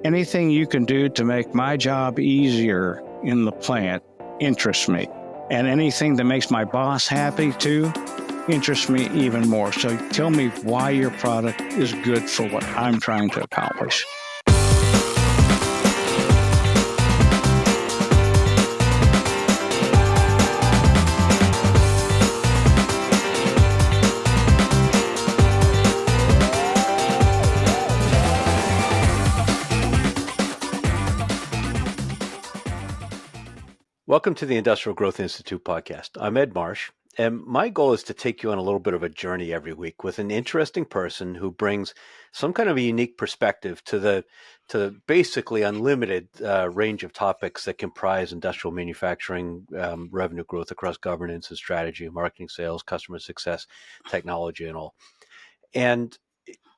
Anything you can do to make my job easier in the plant interests me. And anything that makes my boss happy too interests me even more. So tell me why your product is good for what I'm trying to accomplish. Welcome to the Industrial Growth Institute podcast. I'm Ed Marsh, and my goal is to take you on a little bit of a journey every week with an interesting person who brings some kind of a unique perspective to the basically unlimited range of topics that comprise industrial manufacturing, revenue growth across governance and strategy, marketing, sales, customer success, technology, and all. And,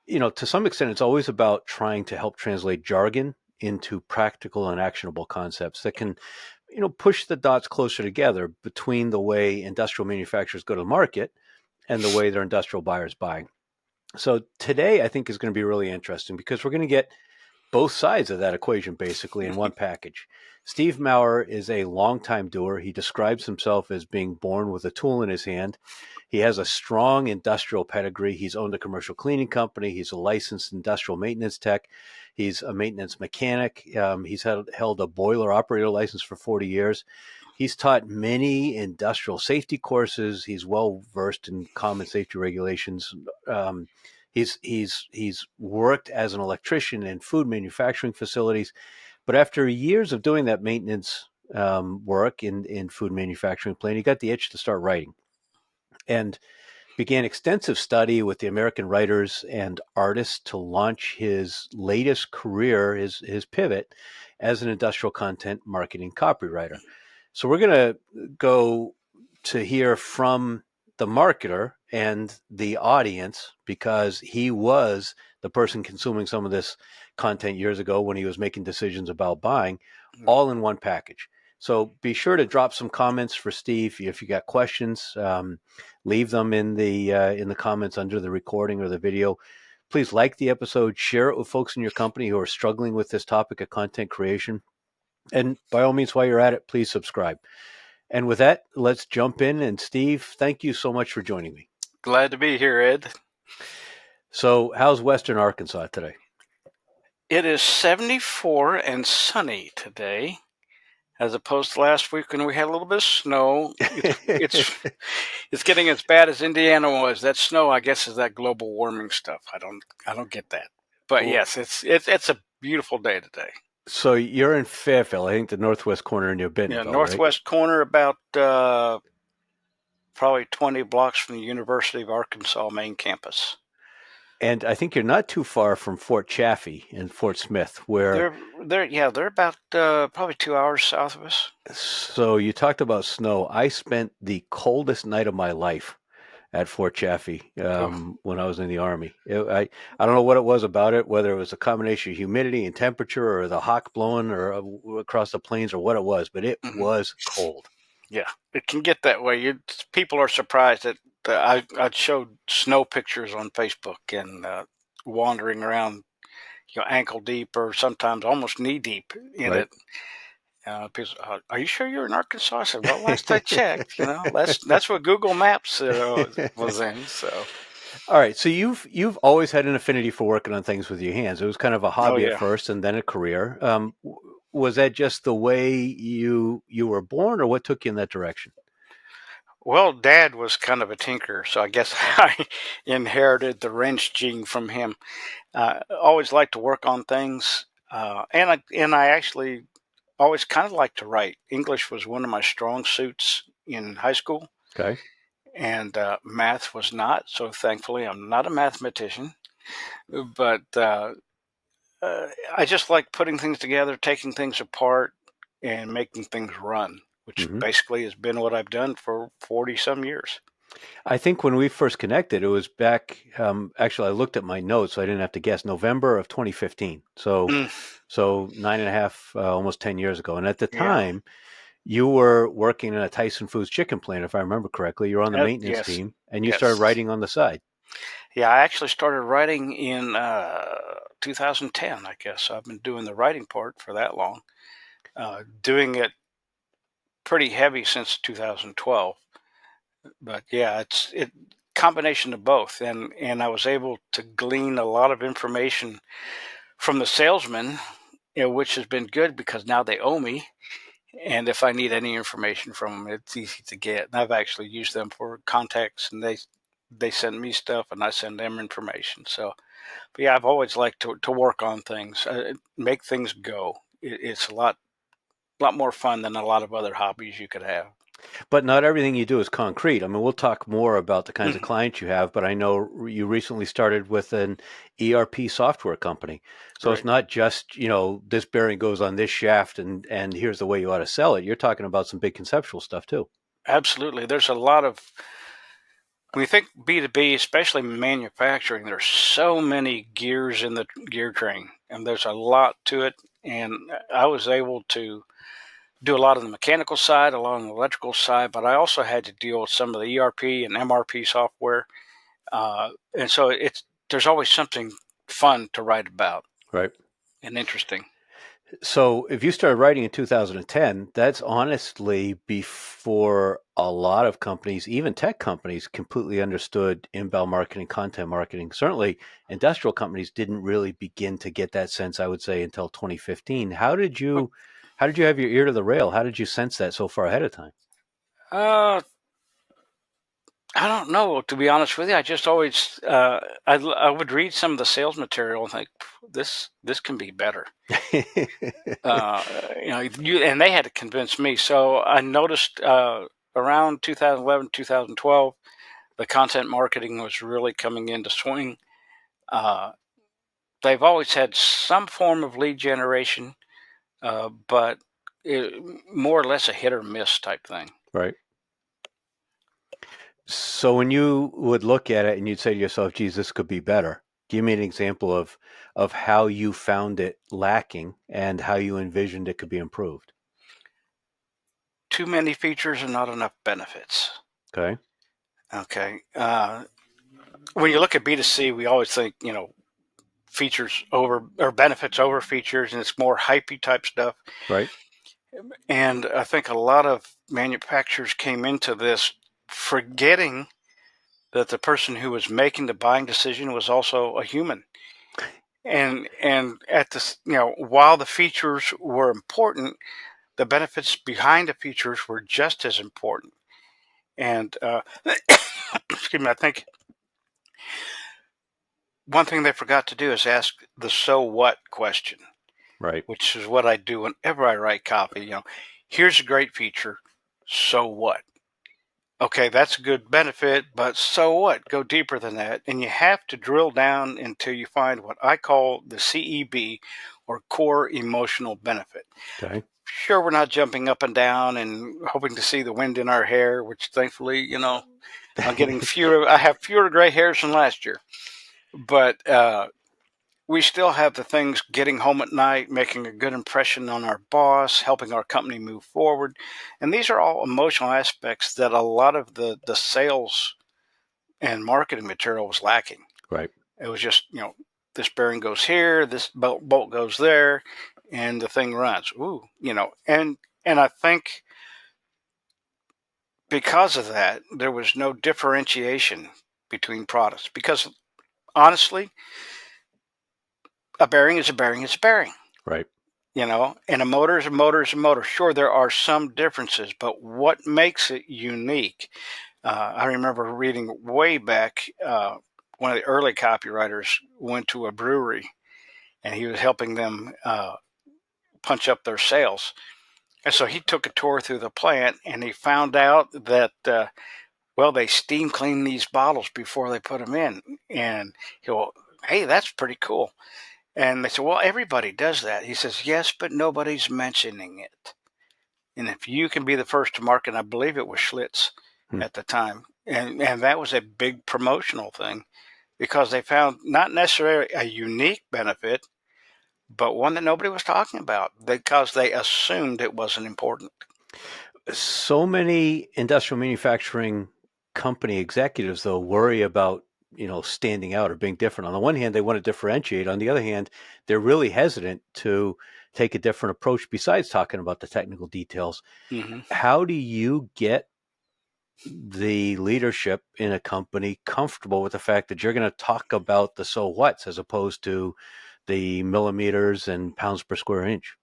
to some extent, it's always about trying to help translate jargon into practical and actionable concepts that can push the dots closer together between the way industrial manufacturers go to market and the way their industrial buyers buy. So today, I think, is going to be really interesting because we're going to get both sides of that equation basically in one package. Steve Maurer is a longtime doer. He describes himself as being born with a tool in his hand. He has a strong industrial pedigree. He's owned a commercial cleaning company. He's a licensed industrial maintenance tech. He's a maintenance mechanic. He's held a boiler operator license for 40 years. He's taught many industrial safety courses. He's well versed in common safety regulations. He's worked as an electrician in food manufacturing facilities. But after years of doing that maintenance work in food manufacturing plant, he got the itch to start writing and began extensive study with the American writers and artists to launch his latest career, his pivot as an industrial content marketing copywriter. So we're going to go to hear from the marketer and the audience because he was the person consuming some of this content years ago when he was making decisions about buying, all in one package. So be sure to drop some comments for Steve. If you got questions, leave them in the comments under the recording or the video. Please like the episode, share it with folks in your company who are struggling with this topic of content creation. And by all means, while you're at it, please subscribe. And with that, let's jump in. And Steve, thank you so much for joining me. Glad to be here, Ed. So how's Western Arkansas today? It is 74 and sunny today, as opposed to last week when we had a little bit of snow. It's getting as bad as Indiana was. That snow, I guess, is that global warming stuff. I don't get that. But yes, it's a beautiful day today. So you're in Fairfield, I think the northwest corner near Bentonville. Yeah, northwest corner, about probably 20 blocks from the University of Arkansas main campus. And I think you're not too far from Fort Chaffee and Fort Smith, where they're about probably 2 hours south of us. So you talked about snow. I spent the coldest night of my life at Fort Chaffee when I was in the Army. I don't know what it was about it, whether it was a combination of humidity and temperature or the hawk blowing or across the plains or what it was, but it was cold. Yeah, it can get that way. People are surprised that I showed snow pictures on Facebook and wandering around, ankle deep or sometimes almost knee deep in it. People, are you sure you're in Arkansas? I said, well, last I checked, that's what Google Maps was in. So, all right. So you've always had an affinity for working on things with your hands. It was kind of a hobby at first, and then a career. Was that just the way you were born, or what took you in that direction? Well, Dad was kind of a tinker, so I guess I inherited the wrench gene from him. Always liked to work on things, and I actually always kind of liked to write. English was one of my strong suits in high school. Okay. And math was not. So thankfully, I'm not a mathematician. But I just like putting things together, taking things apart, and making things run, which basically has been what I've done for 40-some years. I think when we first connected, it was back, actually, I looked at my notes, so I didn't have to guess, November of 2015. So 9.5, almost 10 years ago. And at the time, you were working in a Tyson Foods chicken plant, if I remember correctly. You were on the maintenance team, and you started writing on the side. Yeah, I actually started writing in 2010, I guess. So I've been doing the writing part for that long, doing it pretty heavy since 2012. But yeah, it's combination of both, and I was able to glean a lot of information from the salesmen, which has been good because now they owe me. And if I need any information from them, it's easy to get. And I've actually used them for contacts, and they send me stuff, and I send them information. So, but yeah, I've always liked to work on things, make things go. It's a lot more fun than a lot of other hobbies you could have. But not everything you do is concrete. I mean, we'll talk more about the kinds of clients you have, but I know you recently started with an ERP software company. So It's not just, this bearing goes on this shaft and here's the way you ought to sell it. You're talking about some big conceptual stuff too. Absolutely. There's a lot of, when you think B2B, especially manufacturing, there's so many gears in the gear train, and there's a lot to it. And I was able to do a lot on the mechanical side, a lot on the electrical side, but I also had to deal with some of the ERP and MRP software. And so there's always something fun to write about. Right. And interesting. So if you started writing in 2010, that's honestly before a lot of companies, even tech companies, completely understood inbound marketing, content marketing. Certainly industrial companies didn't really begin to get that sense, I would say, until 2015. How did you have your ear to the rail? How did you sense that so far ahead of time? I don't know, to be honest with you. I just always, I would read some of the sales material and think, this can be better. And they had to convince me. So I noticed around 2011, 2012, the content marketing was really coming into swing. They've always had some form of lead generation, but more or less a hit or miss type thing. Right. So when you would look at it and you'd say to yourself, geez, this could be better. Give me an example of how you found it lacking and how you envisioned it could be improved. Too many features and not enough benefits. Okay. When you look at B2C, we always think, features over or benefits over features, and it's more hypey type stuff. Right. And I think a lot of manufacturers came into this forgetting that the person who was making the buying decision was also a human. And at this, while the features were important, the benefits behind the features were just as important. And excuse me, I think one thing they forgot to do is ask the so what question. Right. Which is what I do whenever I write copy. Here's a great feature. So what? Okay, that's a good benefit, but so what? Go deeper than that. And you have to drill down until you find what I call the CEB, or core emotional benefit. Okay. Sure, we're not jumping up and down and hoping to see the wind in our hair, which thankfully, I'm getting fewer. I have fewer gray hairs than last year. But we still have the things: getting home at night, making a good impression on our boss, helping our company move forward. And these are all emotional aspects that a lot of the sales and marketing material was lacking. Right. It was just, this bearing goes here, this bolt goes there, and the thing runs. Ooh, and I think because of that, there was no differentiation between products. Because honestly, a bearing is a bearing is a bearing. Right. And a motor is a motor is a motor. Sure, there are some differences, but what makes it unique? I remember reading way back, one of the early copywriters went to a brewery, and he was helping them punch up their sales. And so he took a tour through the plant, and he found out that, they steam clean these bottles before they put them in. And he'll, hey, that's pretty cool. And they said, well, everybody does that. He says, yes, but nobody's mentioning it. And if you can be the first to market, I believe it was Schlitz at the time. And that was a big promotional thing, because they found not necessarily a unique benefit, but one that nobody was talking about because they assumed it wasn't important. So many industrial manufacturing company executives, though, worry about standing out or being different. On the one hand, they want to differentiate. On the other hand, they're really hesitant to take a different approach besides talking about the technical details. Mm-hmm. How do you get the leadership in a company comfortable with the fact that you're going to talk about the so whats as opposed to the millimeters and pounds per square inch?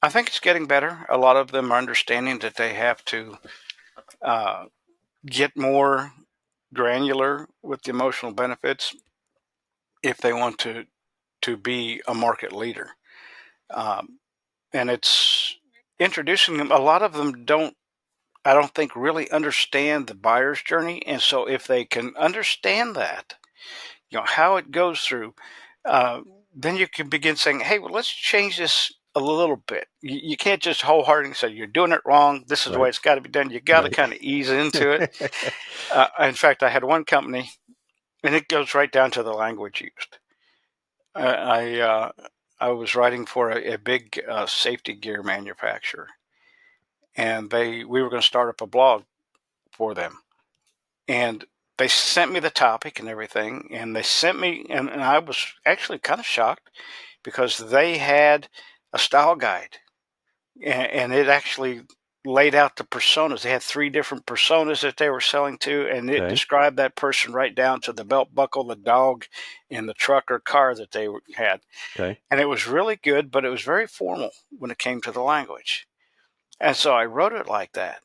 I think it's getting better. A lot of them are understanding that they have to get more granular with the emotional benefits if they want to be a market leader. And it's introducing them. A lot of them I don't think, really understand the buyer's journey. And so if they can understand that, how it goes through, then you can begin saying, hey, well, let's change this a little bit. You can't just wholeheartedly say you're doing it wrong. This is the way it's got to be done. You got to kind of ease into it. In fact, I had one company, and it goes right down to the language used. I was writing for a big safety gear manufacturer, and we were going to start up a blog for them. And they sent me the topic and everything, and they sent me, and I was actually kind of shocked because they had a style guide, and it actually laid out the personas. They had 3 different personas that they were selling to, and it described that person right down to the belt buckle, the dog, and the truck or car that they had. Okay. And it was really good, but it was very formal when it came to the language. And so I wrote it like that.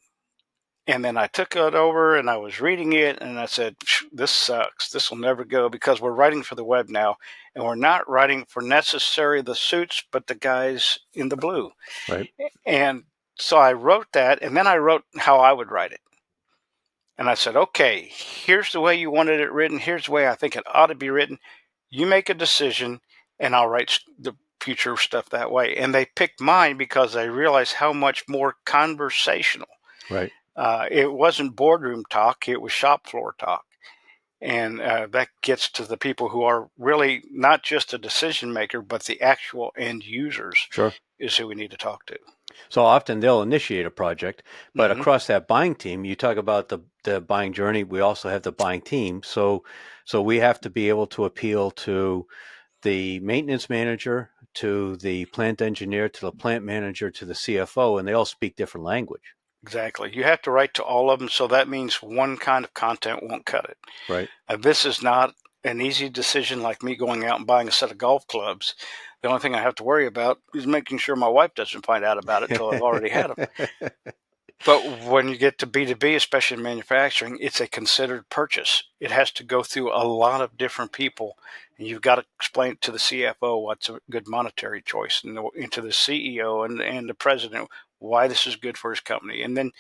And then I took it over and I was reading it and I said, this sucks. This will never go, because we're writing for the web now, and we're not writing for necessarily the suits, but the guys in the blue. Right. And so I wrote that, and then I wrote how I would write it. And I said, okay, here's the way you wanted it written. Here's the way I think it ought to be written. You make a decision and I'll write the future stuff that way. And they picked mine because they realized how much more conversational. Right. It wasn't boardroom talk, it was shop floor talk. And that gets to the people who are really not just a decision maker, but the actual end users. Sure. Is who we need to talk to. So often they'll initiate a project, but across that buying team, you talk about the buying journey. We also have the buying team. So we have to be able to appeal to the maintenance manager, to the plant engineer, to the plant manager, to the CFO, and they all speak different language. Exactly. You have to write to all of them. So that means one kind of content won't cut it. Right. This is not an easy decision like me going out and buying a set of golf clubs. The only thing I have to worry about is making sure my wife doesn't find out about it until I've already had them. But when you get to B2B, especially in manufacturing, it's a considered purchase. It has to go through a lot of different people. And you've got to explain to the CFO what's a good monetary choice, and to the CEO and the president why this is good for his company. And then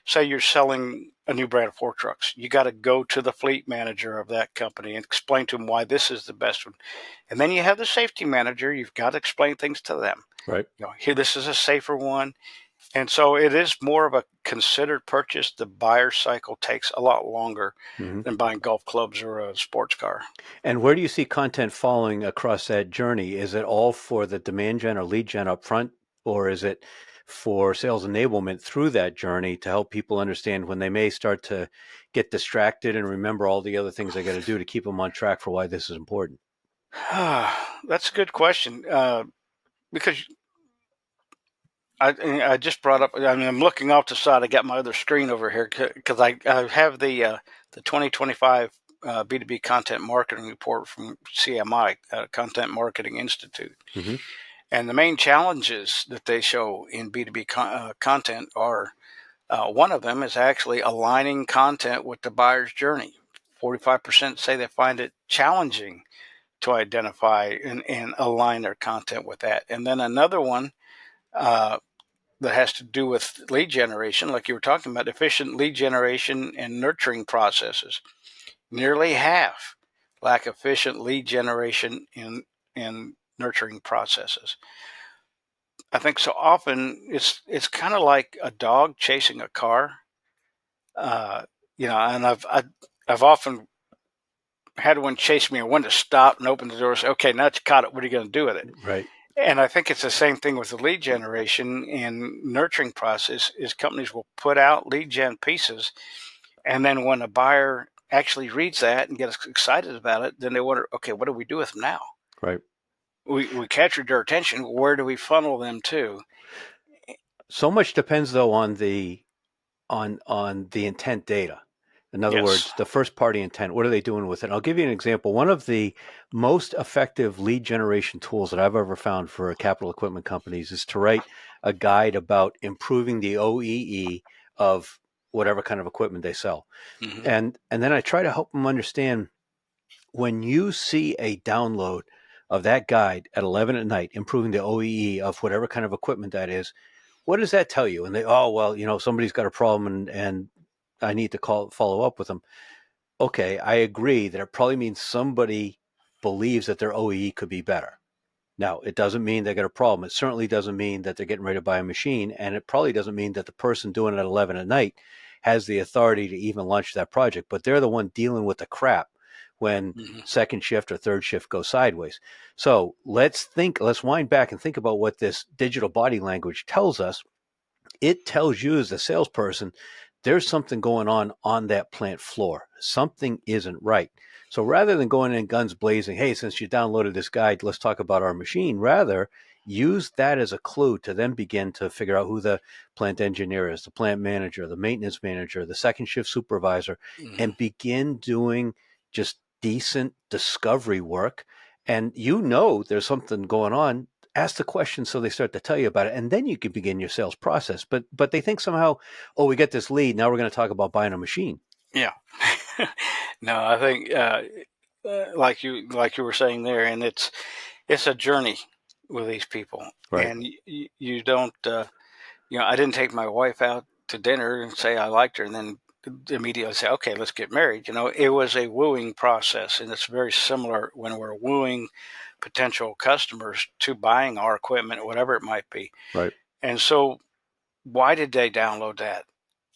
say you're selling a new brand of fork trucks. You got to go to the fleet manager of that company and explain to him why this is the best one. And then you have the safety manager. You've got to explain things to them. Right. Here, this is a safer one. And so it is more of a considered purchase. The buyer cycle takes a lot longer than buying golf clubs or a sports car. And where do you see content falling across that journey? Is it all for the demand gen or lead gen up front, or is it for sales enablement through that journey to help people understand when they may start to get distracted and remember all the other things they got to do to keep them on track for why this is important? That's a good question, because I just brought up. I mean, I'm looking off the side. I got my other screen over here because I have the 2025 B2B content marketing report from CMI, Content Marketing Institute. Mm-hmm. And the main challenges that they show in B2B content are, one of them is actually aligning content with the buyer's journey. 45% say they find it challenging to identify and align their content with that. And then another one that has to do with lead generation, like you were talking about, efficient lead generation and nurturing processes. Nearly half lack efficient lead generation and nurturing processes. I think so often it's kind of like a dog chasing a car, and I've often had one chase me and one to stop and open the door and say, okay, now that you caught it, what are you going to do with it? Right. And I think it's the same thing with the lead generation and nurturing process. Is companies will put out lead gen pieces, and then when a buyer actually reads that and gets excited about it, then they wonder, okay, what do we do with them now? Right. We captured their attention. Where do we funnel them to? So much depends though on the intent data. In other Yes. words, the first party intent, what are they doing with it? I'll give you an example. One of the most effective lead generation tools that I've ever found for capital equipment companies is to write a guide about improving the OEE of whatever kind of equipment they sell. Mm-hmm. And then I try to help them understand, when you see a download of that guide at 11 at night, improving the OEE of whatever kind of equipment that is, what does that tell you? And they, oh, well, somebody's got a problem and I need to follow up with them. Okay, I agree that it probably means somebody believes that their OEE could be better. Now, it doesn't mean they got a problem. It certainly doesn't mean that they're getting ready to buy a machine. And it probably doesn't mean that the person doing it at 11 at night has the authority to even launch that project. But they're the one dealing with the crap when second shift or third shift goes sideways. So let's wind back and think about what this digital body language tells us. It tells you as a salesperson, there's something going on that plant floor. Something isn't right. So rather than going in guns blazing, hey, since you downloaded this guide, let's talk about our machine. Rather, use that as a clue to then begin to figure out who the plant engineer is, the plant manager, the maintenance manager, the second shift supervisor, and begin doing just decent discovery work. And there's something going on. Ask the question so they start to tell you about it, and then you can begin your sales process. But they think somehow, oh, we get this lead, now we're going to talk about buying a machine. Yeah. No, I think like you were saying there, and it's a journey with these people, right. And you don't I didn't take my wife out to dinner and say I liked her and then immediately say, okay, let's get married. It was a wooing process, and it's very similar when we're wooing potential customers to buying our equipment, whatever it might be. Right. And so why did they download that?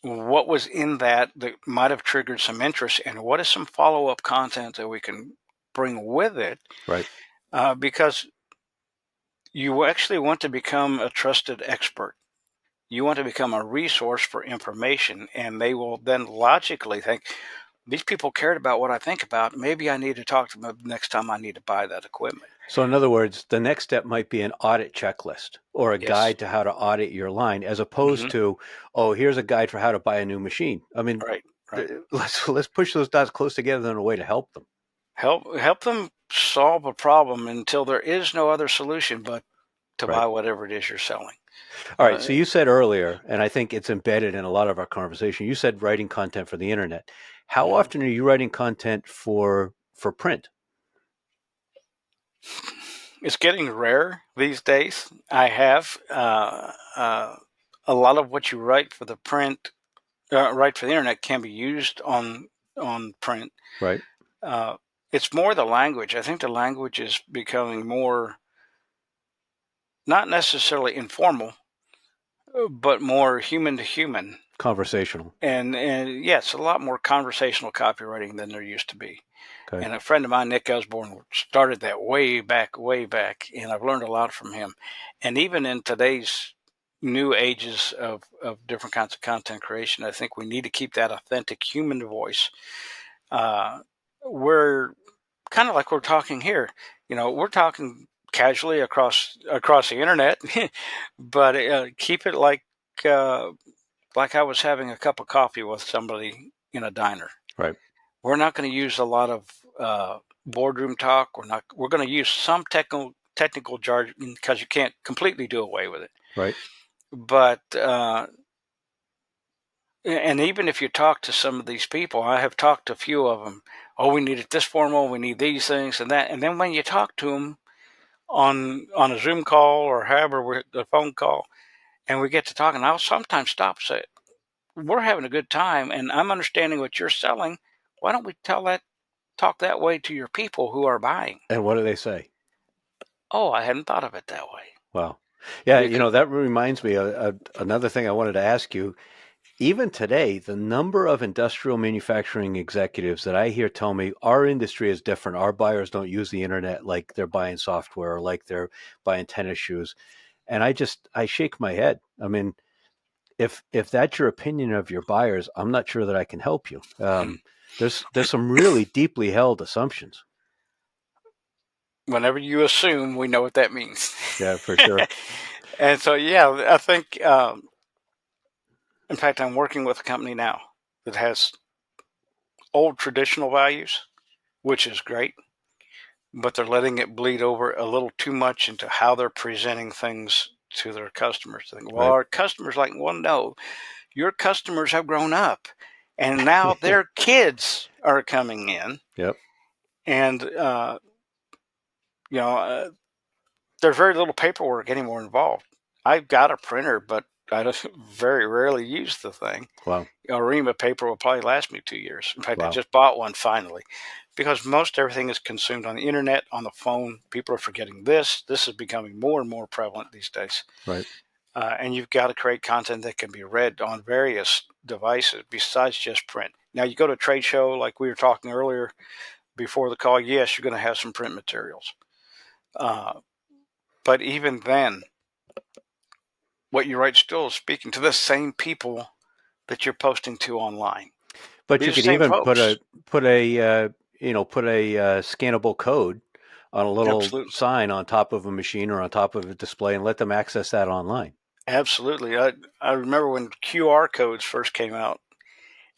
What was in that might have triggered some interest, and what is some follow-up content that we can bring with it? Right. Because you actually want to become a trusted expert. You want to become a resource for information, and they will then logically think, these people cared about what I think about. Maybe I need to talk to them next time I need to buy that equipment. So in other words, the next step might be an audit checklist or a guide to how to audit your line, as opposed to, oh, here's a guide for how to buy a new machine. I mean, right. Let's push those dots close together in a way to help them. Help them solve a problem until there is no other solution but to buy whatever it is you're selling. All right. So you said earlier, and I think it's embedded in a lot of our conversation, you said writing content for the internet. How often are you writing content for print? It's getting rare these days. I have a lot of what you write for the print, write for the internet can be used on print. Right. It's more the language. I think the language is becoming more, not necessarily informal, but more human to human. Conversational. And yes, a lot more conversational copywriting than there used to be. Okay. And a friend of mine, Nick Osborne, started that way back, and I've learned a lot from him. And even in today's new ages of different kinds of content creation, I think we need to keep that authentic human voice. We're kind of like we're talking here. We're talking casually across the internet, but keep it like I was having a cup of coffee with somebody in a diner. Right. We're not going to use a lot of boardroom talk. We're going to use some technical jargon because you can't completely do away with it. Right. But and even if you talk to some of these people, I have talked to a few of them. Oh, we need it this formal. We need these things and that. And then when you talk to them on a Zoom call or however, the phone call, and we get to talking, I'll sometimes stop and say, we're having a good time, and I'm understanding what you're selling. Why don't we talk that way to your people who are buying? And what do they say? Oh, I hadn't thought of it that way. Wow. Yeah, that reminds me of another thing I wanted to ask you. Even today, the number of industrial manufacturing executives that I hear tell me our industry is different. Our buyers don't use the internet like they're buying software or like they're buying tennis shoes. And I shake my head. I mean, if that's your opinion of your buyers, I'm not sure that I can help you. There's some really deeply held assumptions. Whenever you assume, we know what that means. Yeah, for sure. And so, yeah, I think, in fact, I'm working with a company now that has old traditional values, which is great, but they're letting it bleed over a little too much into how they're presenting things to their customers. They think, well, Right. our customers like, well, no, your customers have grown up and now their kids are coming in. Yep. And, there's very little paperwork anymore involved. I've got a printer, but I just very rarely use the thing. Wow. A ream of paper will probably last me 2 years. In fact, I Wow. just bought one finally, because most everything is consumed on the internet, on the phone. People are forgetting this. This is becoming more and more prevalent these days. Right. And you've got to create content that can be read on various devices besides just print. Now, you go to a trade show like we were talking earlier before the call, yes, you're going to have some print materials. But even then, what you write still is speaking to the same people that you're posting to online. But Be you the could same even folks. put a scannable code on a little Absolutely. sign on top of a machine or on top of a display and let them access that online. Absolutely. I remember when QR codes first came out,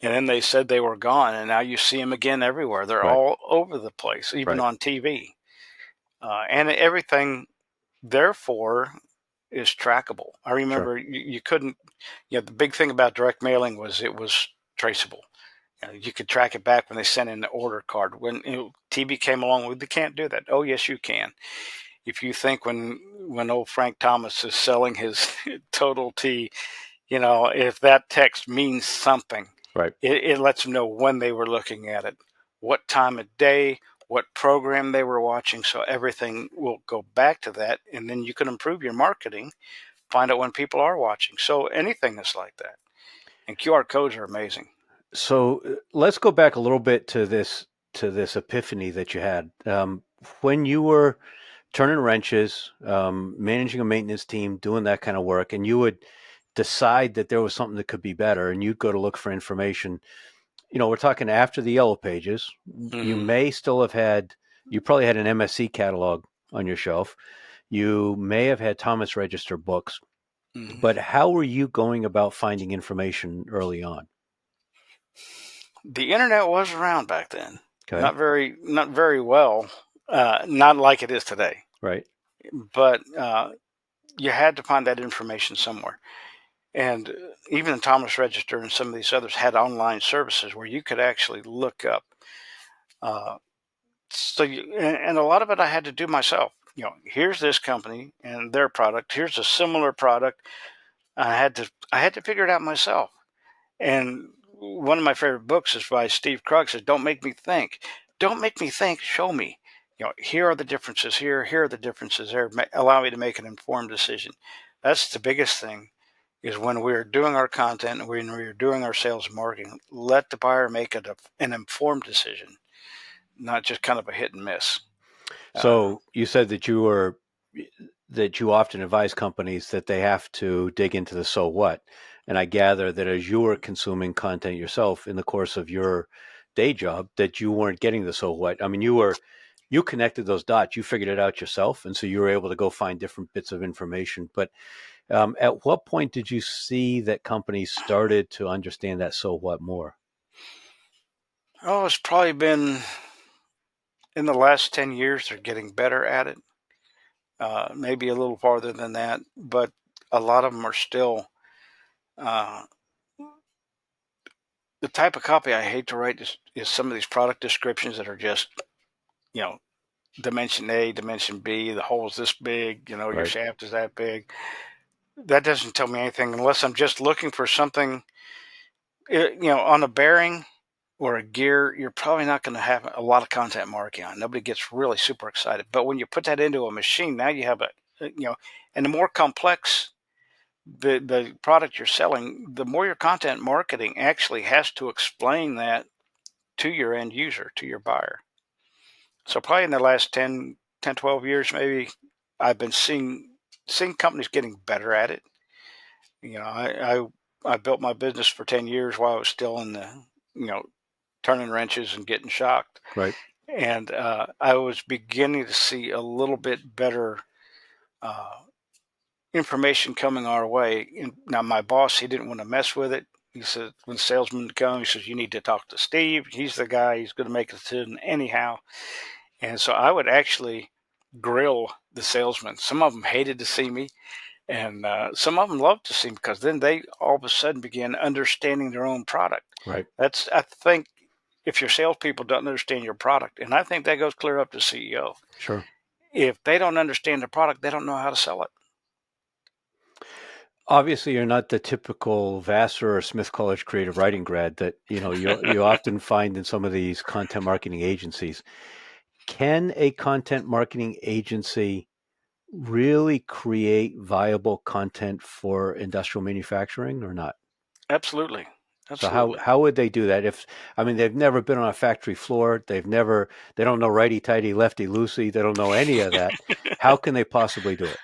and then they said they were gone, and now you see them again everywhere. They're Right. all over the place, even Right. on TV. And everything, therefore, is trackable. I remember you couldn't, the big thing about direct mailing was it was traceable. You could track it back when they sent in the order card. When TV came along, well, they can't do that. Oh, yes, you can. If you think when old Frank Thomas is selling his Total T, if that text means something, Right. it lets them know when they were looking at it, what time of day, what program they were watching. So everything will go back to that. And then you can improve your marketing, find out when people are watching. So anything is like that. And QR codes are amazing. So let's go back a little bit to this epiphany that you had when you were turning wrenches, managing a maintenance team, doing that kind of work, and you would decide that there was something that could be better, and you'd go to look for information. We're talking after the yellow pages. You Mm-hmm. may still have you probably had an MSC catalog on your shelf. You may have had Thomas Register books, Mm-hmm. but how were you going about finding information early on? The internet was around back then. Okay. Not very well. Not like it is today. Right. But you had to find that information somewhere. And even the Thomas Register and some of these others had online services where you could actually look up. And a lot of it I had to do myself. Here's this company and their product. Here's a similar product. I had to figure it out myself. And one of my favorite books is by Steve Krug. Says, "Don't make me think. Don't make me think. Show me. Here are the differences here. Here are the differences there. Allow me to make an informed decision." That's the biggest thing. Is when we're doing our content and when we're doing our sales and marketing, let the buyer make an informed decision, not just kind of a hit and miss. So you said that you often advise companies that they have to dig into the so what. And I gather that as you were consuming content yourself in the course of your day job, that you weren't getting the so what. I mean, you connected those dots, you figured it out yourself. And so you were able to go find different bits of information. But at what point did you see that companies started to understand that so what more? Oh, it's probably been in the last 10 years, they're getting better at it. Maybe a little farther than that, but a lot of them are still uh, the type of copy I hate to write is some of these product descriptions that are just, you know, dimension A, dimension B, the hole's this big, your Right. shaft is that big. That doesn't tell me anything unless I'm just looking for something, on a bearing or a gear. You're probably not going to have a lot of content marking on. Nobody gets really super excited. But when you put that into a machine, now you have and the more complex the product you're selling, the more your content marketing actually has to explain that to your end user, to your buyer. So probably in the last 12 years, maybe I've been seeing companies getting better at it. I built my business for 10 years while I was still in the, turning wrenches and getting shocked. Right. And I was beginning to see a little bit better information coming our way. And now my boss, he didn't want to mess with it. He said, when the salesman comes, he says, you need to talk to Steve. He's the guy. He's going to make a decision anyhow. And so I would actually grill the salesmen. Some of them hated to see me, and some of them loved to see me, because then they all of a sudden began understanding their own product. Right. That's, I think, if your salespeople don't understand your product, and I think that goes clear up to CEO. Sure. If they don't understand the product, they don't know how to sell it. Obviously, you're not the typical Vassar or Smith College creative writing grad that you often find in some of these content marketing agencies. Can a content marketing agency really create viable content for industrial manufacturing or not? Absolutely. So how would they do that? They've never been on a factory floor. They don't know righty tighty, lefty loosey. They don't know any of that. How can they possibly do it?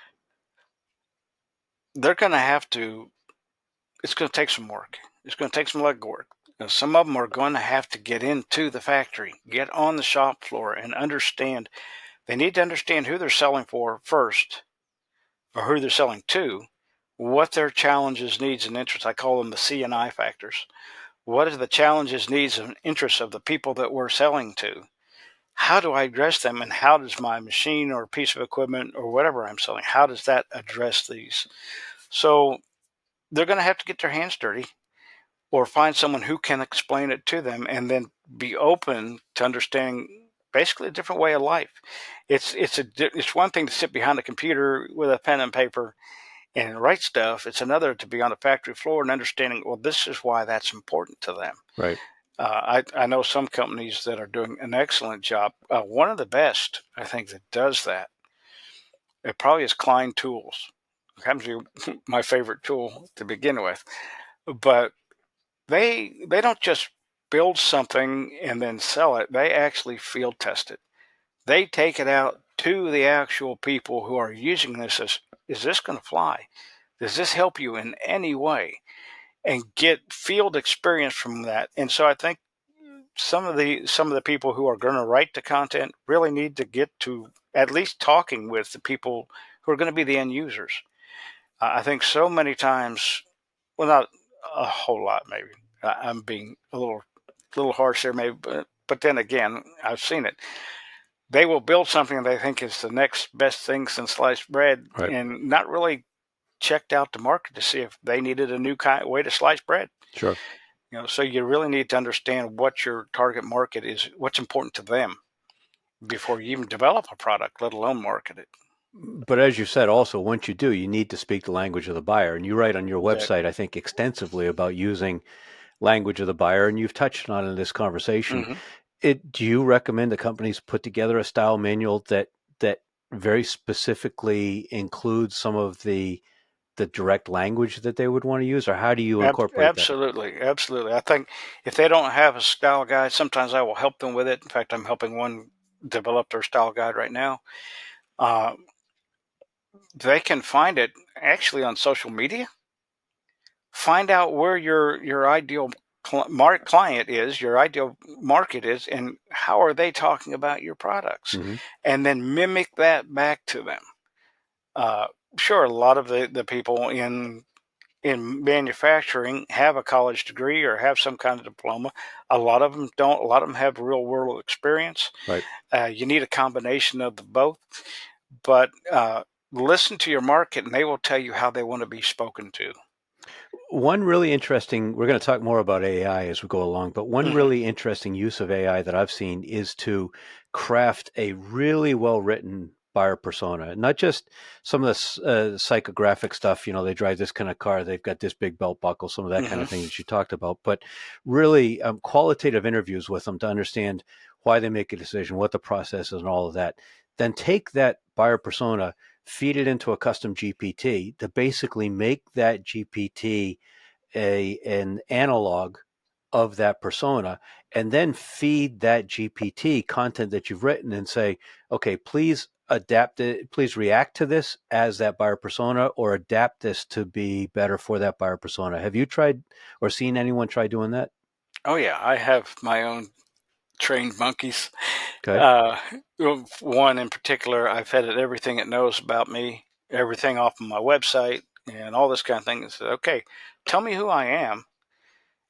They're going to have to, it's going to take some work. It's going to take some legwork. Now, some of them are going to have to get into the factory, get on the shop floor, and understand. They need to understand who they're selling for first, or who they're selling to, what their challenges, needs, and interests. I call them the C&I factors. What are the challenges, needs, and interests of the people that we're selling to? How do I address them, and how does my machine or piece of equipment or whatever I'm selling, how does that address these? So they're going to have to get their hands dirty, or find someone who can explain it to them, and then be open to understanding basically a different way of life. It's one thing to sit behind a computer with a pen and paper and write stuff. It's another to be on the factory floor and understanding, well, this is why that's important to them. Right. I know some companies that are doing an excellent job. One of the best, I think, that does that, it probably is Klein Tools. It happens to be my favorite tool to begin with. But they don't just build something and then sell it. They actually field test it. They take it out to the actual people who are using this as, is this going to fly? Does this help you in any way? And get field experience from that. And so I think some of the people who are going to write the content really need to get to at least talking with the people who are going to be the end users. I think so many times, well, not a whole lot, maybe. I'm being a little harsh there, maybe, but then again, I've seen it. They will build something they think is the next best thing since sliced bread, Right. and not really checked out the market to see if they needed a new way to slice bread. Sure. So you really need to understand what your target market is, what's important to them, before you even develop a product, let alone market it. But as you said, also, once you do, you need to speak the language of the buyer. And you write on your website, I think, extensively about using language of the buyer, and you've touched on it in this conversation. Mm-hmm. Do you recommend that companies put together a style manual that very specifically includes some of the direct language that they would want to use, or how do you incorporate Absolutely. I think if they don't have a style guide, sometimes I will help them with it. In fact, I'm helping one develop their style guide right now. They can find it actually on social media. Find out where your ideal client is, your ideal market is, and how are they talking about your products, Mm-hmm. and then mimic that back to them. Sure, a lot of the people in manufacturing have a college degree or have some kind of diploma. A lot of them don't. A lot of them have real world experience. Right. You need a combination of the both, but listen to your market, and they will tell you how they want to be spoken to. One really interesting, we're going to talk more about AI as we go along, but one Mm-hmm. really interesting use of AI that I've seen is to craft a really well-written buyer persona, not just some of the psychographic stuff, they drive this kind of car, they've got this big belt buckle, some of that kind of thing that you talked about, but really qualitative interviews with them to understand why they make a decision, what the process is, and all of that. Then take that buyer persona, feed it into a custom GPT to basically make that GPT an analog of that persona, and then feed that GPT content that you've written and say, okay, please adapt it, please react to this as that buyer persona, or adapt this to be better for that buyer persona. Have you tried or seen anyone try doing that? Oh yeah, I have my own trained monkeys. Okay. One in particular, I fed it everything it knows about me, everything off of my website, and all this kind of thing. And said, "Okay, tell me who I am,"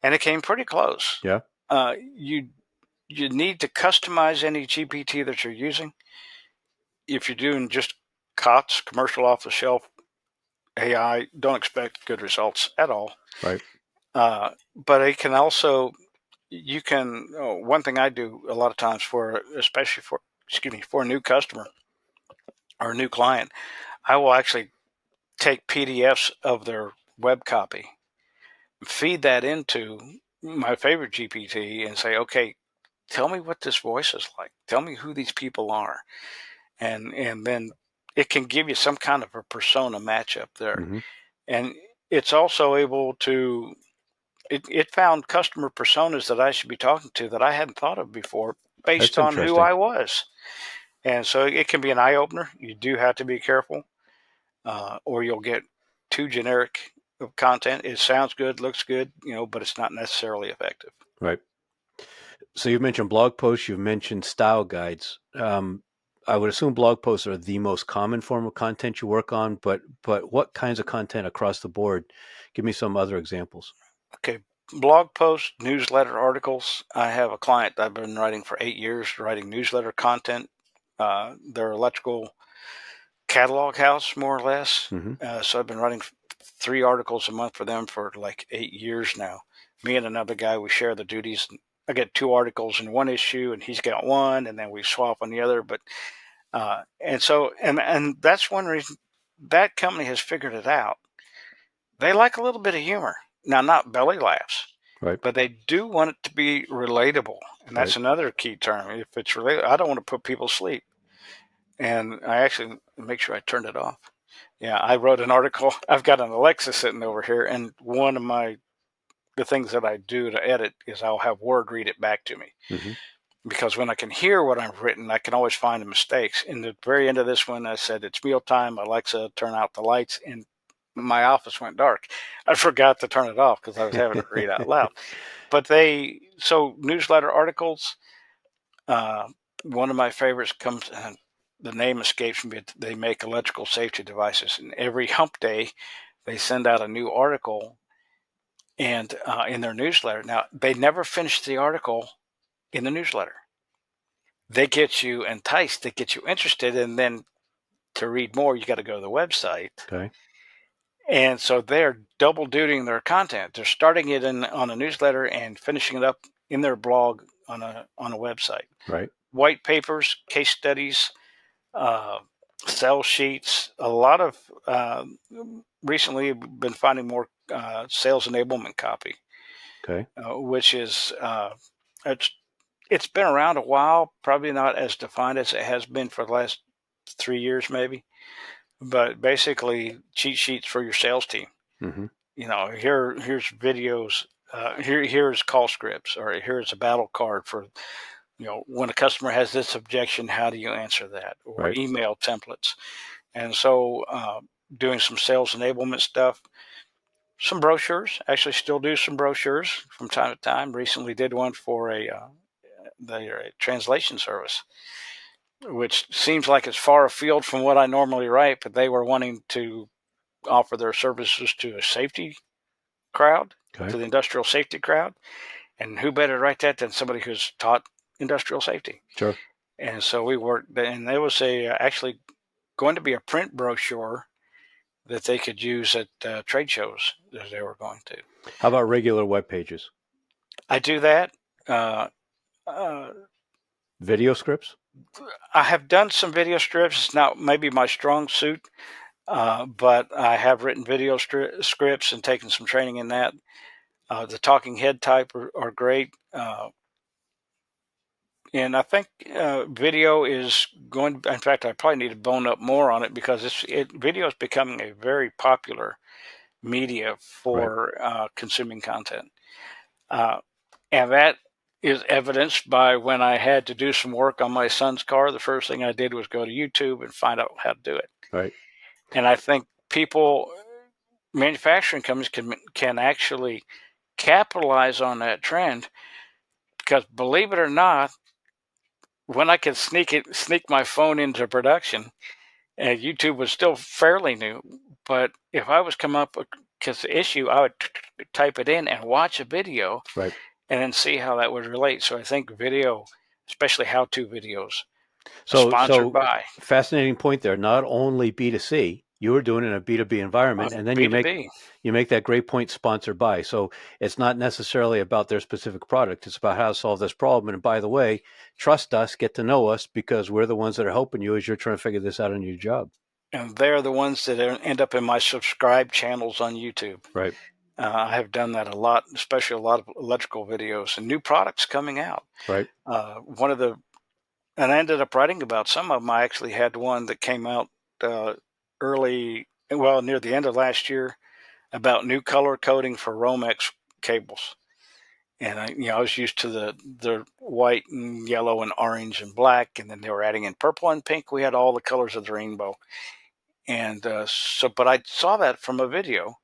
and it came pretty close. Yeah. You need to customize any GPT that you're using. If you're doing just COTS, commercial off the shelf AI, don't expect good results at all. Right. But it can also, you can, one thing I do a lot of times especially for a new customer or a new client, I will actually take PDFs of their web copy, feed that into my favorite GPT and say, okay, tell me what this voice is like. Tell me who these people are. And then it can give you some kind of a persona matchup there. Mm-hmm. And it's also able to, it found customer personas that I should be talking to that I hadn't thought of before based That's on who interesting. I was. And so it can be an eye opener. You do have to be careful, or you'll get too generic of content. It sounds good, looks good, but it's not necessarily effective. Right. So you've mentioned blog posts, you've mentioned style guides. I would assume blog posts are the most common form of content you work on, but what kinds of content across the board? Give me some other examples. Okay, blog posts, newsletter articles. I have a client that I've been writing for 8 years, writing newsletter content. Their electrical catalog house, more or less. Mm-hmm. So I've been writing 3 articles a month for them for like 8 years now. Me and another guy, we share the duties. I get 2 articles in one issue, and he's got one, and then we swap on the other. But and that's one reason that company has figured it out. They like a little bit of humor. Now, not belly laughs, Right. but they do want it to be relatable, and that's Right. another key term. If it's relatable, I don't want to put people to sleep, and I actually make sure I turned it off. Yeah, I wrote an article. I've got an Alexa sitting over here, and one of the things that I do to edit is I'll have Word read it back to me. Mm-hmm. Because when I can hear what I've written, I can always find the mistakes. In the very end of this one, I said, "It's mealtime. Alexa, turn out the lights." And my office went dark. I forgot to turn it off because I was having it read out loud. But so newsletter articles, one of my favorites comes, the name escapes me, but they make electrical safety devices. And every hump day, they send out a new article and in their newsletter. Now, they never finish the article in the newsletter. They get you enticed, they get you interested, and then to read more, you got to go to the website. Okay. And so they're double dutying their content. They're starting it on a newsletter and finishing it up in their blog on a website. Right. White papers, case studies, sell sheets. A lot of recently been finding more sales enablement copy. Okay. Which is it's been around a while, probably not as defined as it has been for the last 3 years, maybe. But basically, cheat sheets for your sales team. Mm-hmm. Here's videos. Here's call scripts, or here's a battle card for, when a customer has this objection, how do you answer that? Or Right. email templates. And so, doing some sales enablement stuff. Some brochures. Actually, still do some brochures from time to time. Recently, did one for a translation service, which seems like it's far afield from what I normally write, but they were wanting to offer their services to a safety crowd, Okay. to the industrial safety crowd. And who better to write that than somebody who's taught industrial safety? Sure. And so we worked, and there was actually going to be a print brochure that they could use at trade shows that they were going to. How about regular web pages? I do that. Video scripts? I have done some video strips. It's not maybe my strong suit, but I have written video scripts and taken some training in that. The talking head type are great. And I think video is going to, in fact, I probably need to bone up more on it because video is becoming a very popular media for consuming content. And that is evidenced by when I had to do some work on my son's car. The first thing I did was go to YouTube and find out how to do it. Right. And I think manufacturing companies can actually capitalize on that trend, because believe it or not, when I could sneak my phone into production, and YouTube was still fairly new, but if I was come up with the issue, I would type it in and watch a video, Right. and then see how that would relate. So I think video, especially how-to videos, sponsored So by fascinating point there. Not only B2C, you were doing it in a B2B environment, and then B2B. you make that great point, sponsored by. So it's not necessarily about their specific product. It's about how to solve this problem. And by the way, trust us, get to know us, because we're the ones that are helping you as you're trying to figure this out on your job. And they're the ones that end up in my subscribed channels on YouTube. Right. I have done that a lot, especially a lot of electrical videos and new products coming out. Right. And I ended up writing about some of them. I actually had one that came out near the end of last year, about new color coding for Romex cables. And I was used to the white and yellow and orange and black, and then they were adding in purple and pink. We had all the colors of the rainbow. And but I saw that from a video.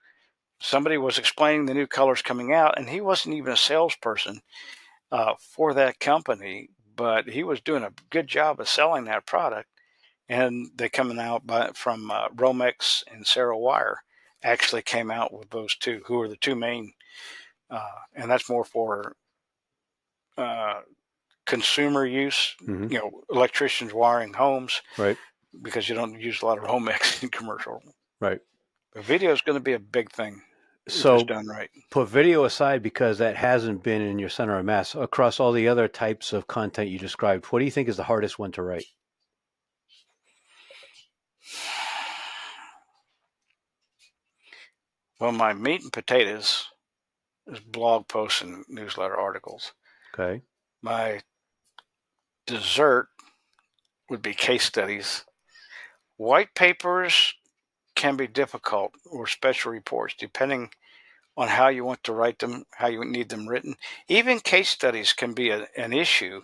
Somebody was explaining the new colors coming out, and he wasn't even a salesperson for that company, but he was doing a good job of selling that product. And they coming out from Romex and Sarah Wire actually came out with those two, who are the two main, and that's more for consumer use, Mm-hmm. electricians wiring homes. Right. Because you don't use a lot of Romex in commercial. Right. But video is going to be a big thing. So if it's done right. Put video aside, because that hasn't been in your center of mass. Across all the other types of content you described, what do you think is the hardest one to write? Well, my meat and potatoes is blog posts and newsletter articles. Okay. My dessert would be case studies. White papers can be difficult, or special reports, depending on how you want to write them, how you need them written. Even case studies can be an issue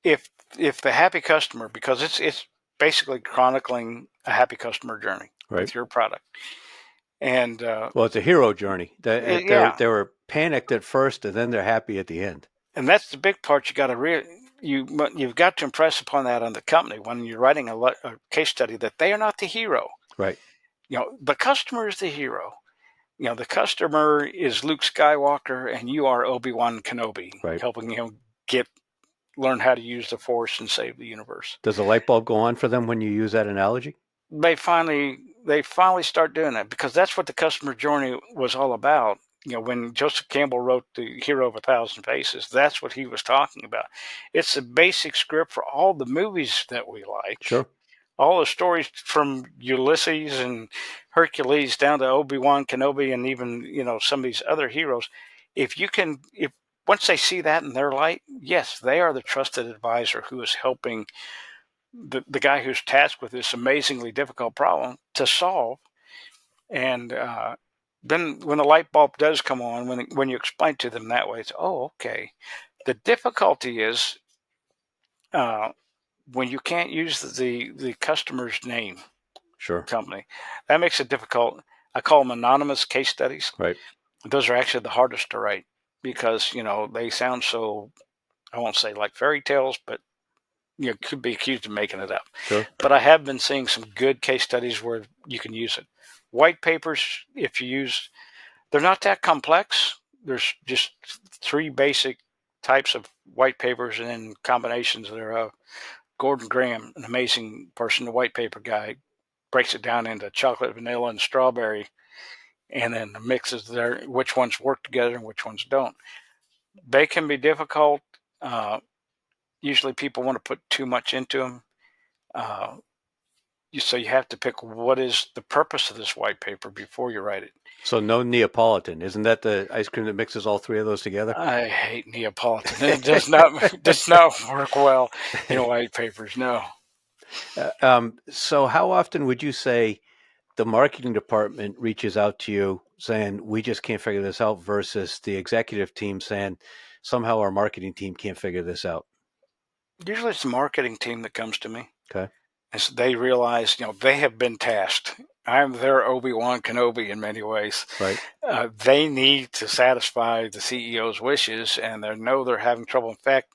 if the happy customer, because it's basically chronicling a happy customer journey with your product. And well, it's a hero journey. Yeah. They were panicked at first, and then they're happy at the end. And that's the big part. You got to you've got to impress upon that on the company when you're writing a case study, that they are not the hero. Right. The customer is the hero. The customer is Luke Skywalker, and you are Obi-Wan Kenobi, right, helping him learn how to use the Force and save the universe. Does the light bulb go on for them when you use that analogy? They finally start doing that, because that's what the customer journey was all about. When Joseph Campbell wrote The Hero of a Thousand Faces, that's what he was talking about. It's a basic script for all the movies that we like. Sure. All the stories from Ulysses and Hercules down to Obi-Wan Kenobi, and even, some of these other heroes. If once they see that in their light, yes, they are the trusted advisor who is helping the guy who's tasked with this amazingly difficult problem to solve. And then when the light bulb does come on, when you explain to them that way, it's, oh, okay. The difficulty is when you can't use the customer's name. Sure. Company. That makes it difficult. I call them anonymous case studies. Right. Those are actually the hardest to write, because, they sound so, I won't say like fairy tales, but could be accused of making it up. Sure. But I have been seeing some good case studies where you can use it. White papers, they're not that complex. There's just 3 basic types of white papers, and then combinations thereof. Gordon Graham, an amazing person, the white paper guy, breaks it down into chocolate, vanilla, and strawberry, and then mixes there which ones work together and which ones don't. They can be difficult. Usually people want to put too much into them. So you have to pick what is the purpose of this white paper before you write it. So no Neapolitan. Isn't that the ice cream that mixes all 3 of those together? I hate Neapolitan. It does not work well in white papers, no. So how often would you say the marketing department reaches out to you saying, we just can't figure this out, versus the executive team saying, somehow our marketing team can't figure this out? Usually it's the marketing team that comes to me. Okay. And so they realize, they have been tasked I'm their Obi-Wan Kenobi in many ways. Right. They need to satisfy the CEO's wishes, and they know they're having trouble. In fact,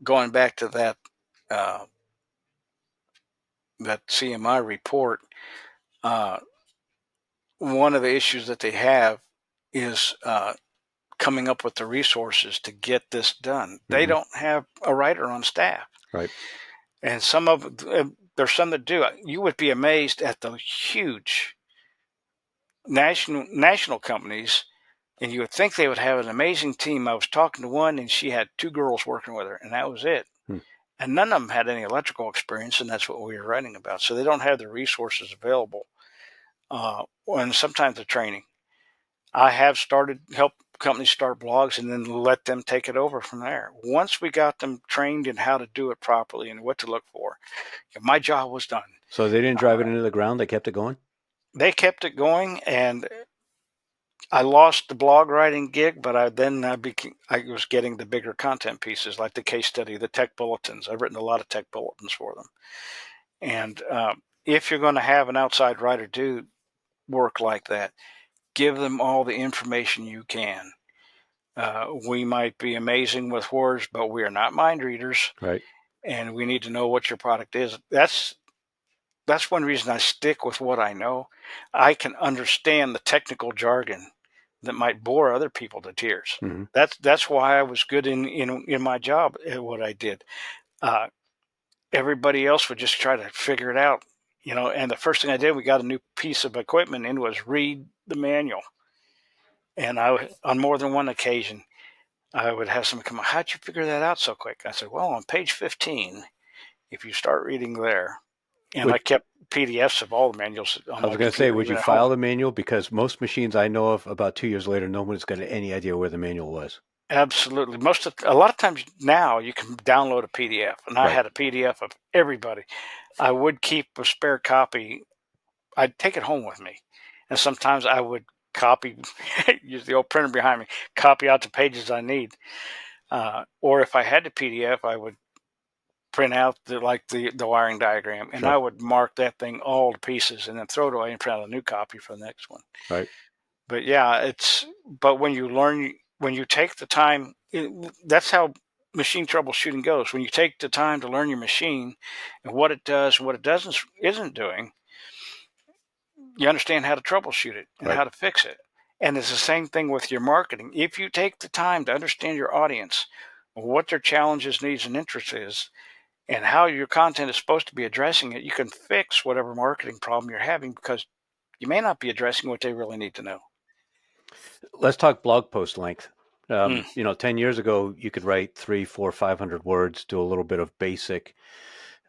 going back to that CMI report, one of the issues that they have is coming up with the resources to get this done. They don't have a writer on staff. Right. And there's some that do. You would be amazed at the huge national companies, and you would think they would have an amazing team. I was talking to one, and she had 2 girls working with her, and that was it. And none of them had any electrical experience, and that's what we were writing about. So they don't have the resources available, and sometimes the training. I have help companies start blogs and then let them take it over from there. Once we got them trained in how to do it properly and what to look for, my job was done. So they didn't drive it into the ground? They kept it going? They kept it going, and I lost the blog writing gig, but I was getting the bigger content pieces like the case study, the tech bulletins. I've written a lot of tech bulletins for them. And if you're going to have an outside writer do work like that, give them all the information you can. We might be amazing with words, but we are not mind readers. Right. And we need to know what your product is. That's one reason I stick with what I know. I can understand the technical jargon that might bore other people to tears. That's why I was good in my job at what I did. Everybody else would just try to figure it out, and the first thing I did, we got a new piece of equipment and was read the manual. And on more than one occasion, I would have someone come, how'd you figure that out so quick? I said, well, on page 15, if you start reading there, and I kept PDFs of all the manuals. I was going to say, would you file the manual? Because most machines I know of, about 2 years later, no one's got any idea where the manual was. Absolutely. A lot of times now you can download a PDF, and I had a PDF of everybody. I would keep a spare copy. I'd take it home with me, and sometimes I would copy, use the old printer behind me, copy out the pages I need. Or if I had the PDF, I would print out the wiring diagram, and I would mark that thing all to pieces and then throw it away and print out a new copy for the next one. Right. But yeah, but when you take the time, that's how machine troubleshooting goes. When you take the time to learn your machine and what it does and what it isn't doing, you understand how to troubleshoot it and how to fix it. And it's the same thing with your marketing. If you take the time to understand your audience, what their challenges, needs, and interests is, and how your content is supposed to be addressing it, you can fix whatever marketing problem you're having, because you may not be addressing what they really need to know. Let's talk blog post length. 10 years ago, you could write 300, 400, 500 words, do a little bit of basic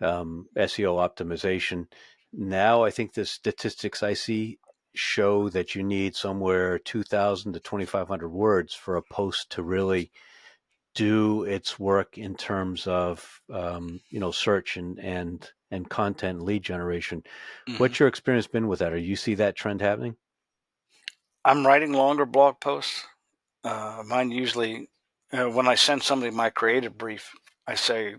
SEO optimization. Now, I think the statistics I see show that you need somewhere 2,000 to 2,500 words for a post to really do its work in terms of search and content lead generation. What's your experience been with that? Or you see that trend happening? I'm writing longer blog posts. Mine usually, when I send somebody my creative brief, I say,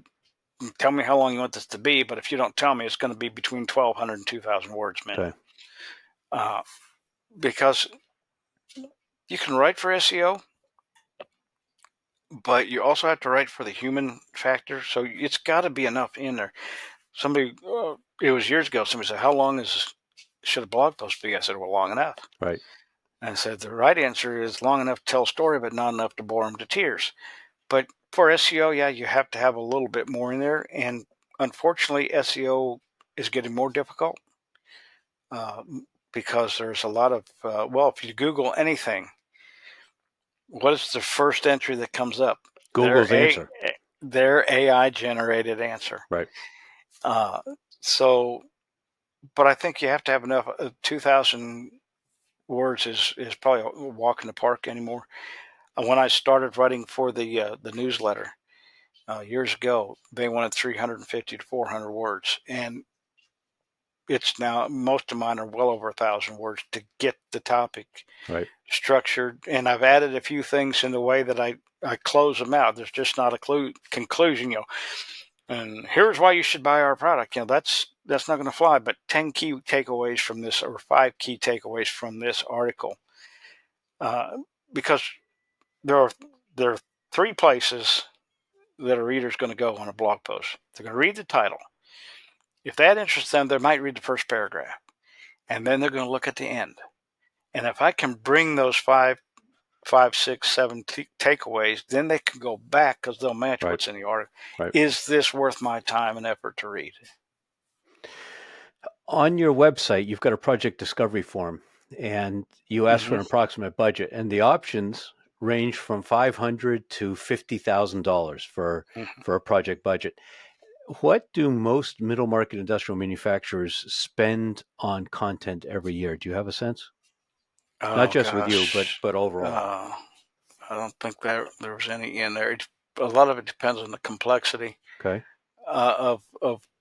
tell me how long you want this to be, but if you don't tell me, it's going to be between 1,200 and 2,000 words minimum. Okay. Because you can write for SEO, but you also have to write for the human factor. So it's got to be enough in there. It was years ago, somebody said, how long should a blog post be? I said, well, long enough. Right. And I said, the right answer is long enough to tell a story, but not enough to bore them to tears. But for SEO, yeah, you have to have a little bit more in there. And unfortunately, SEO is getting more difficult because there's a lot of, if you Google anything, what is the first entry that comes up? Google's answer. Their AI-generated answer. Right. But I think you have to have enough. 2,000 words is probably a walk in the park anymore. When I started writing for the newsletter years ago, they wanted 350 to 400 words, and it's now, most of mine are well over 1,000 words to get the topic structured. And I've added a few things in the way that I close them out. There's just not a conclusion, and here's why you should buy our product. That's that's not going to fly. But 10 key takeaways from this, or 5 key takeaways from this article, because there are 3 places that a reader's going to go on a blog post. They're going to read the title. If that interests them, they might read the first paragraph, and then they're going to look at the end. And if I can bring those 5, 6, 7 takeaways, then they can go back because they'll match what's in the article. Right. Is this worth my time and effort to read? On your website, you've got a project discovery form, and you ask for an approximate budget, and the options range from $500 to $50,000 for a project budget. What do most middle market industrial manufacturers spend on content every year? Do you have a sense? Not just with you, but overall. I don't think there was any in there. A lot of it depends on the complexity of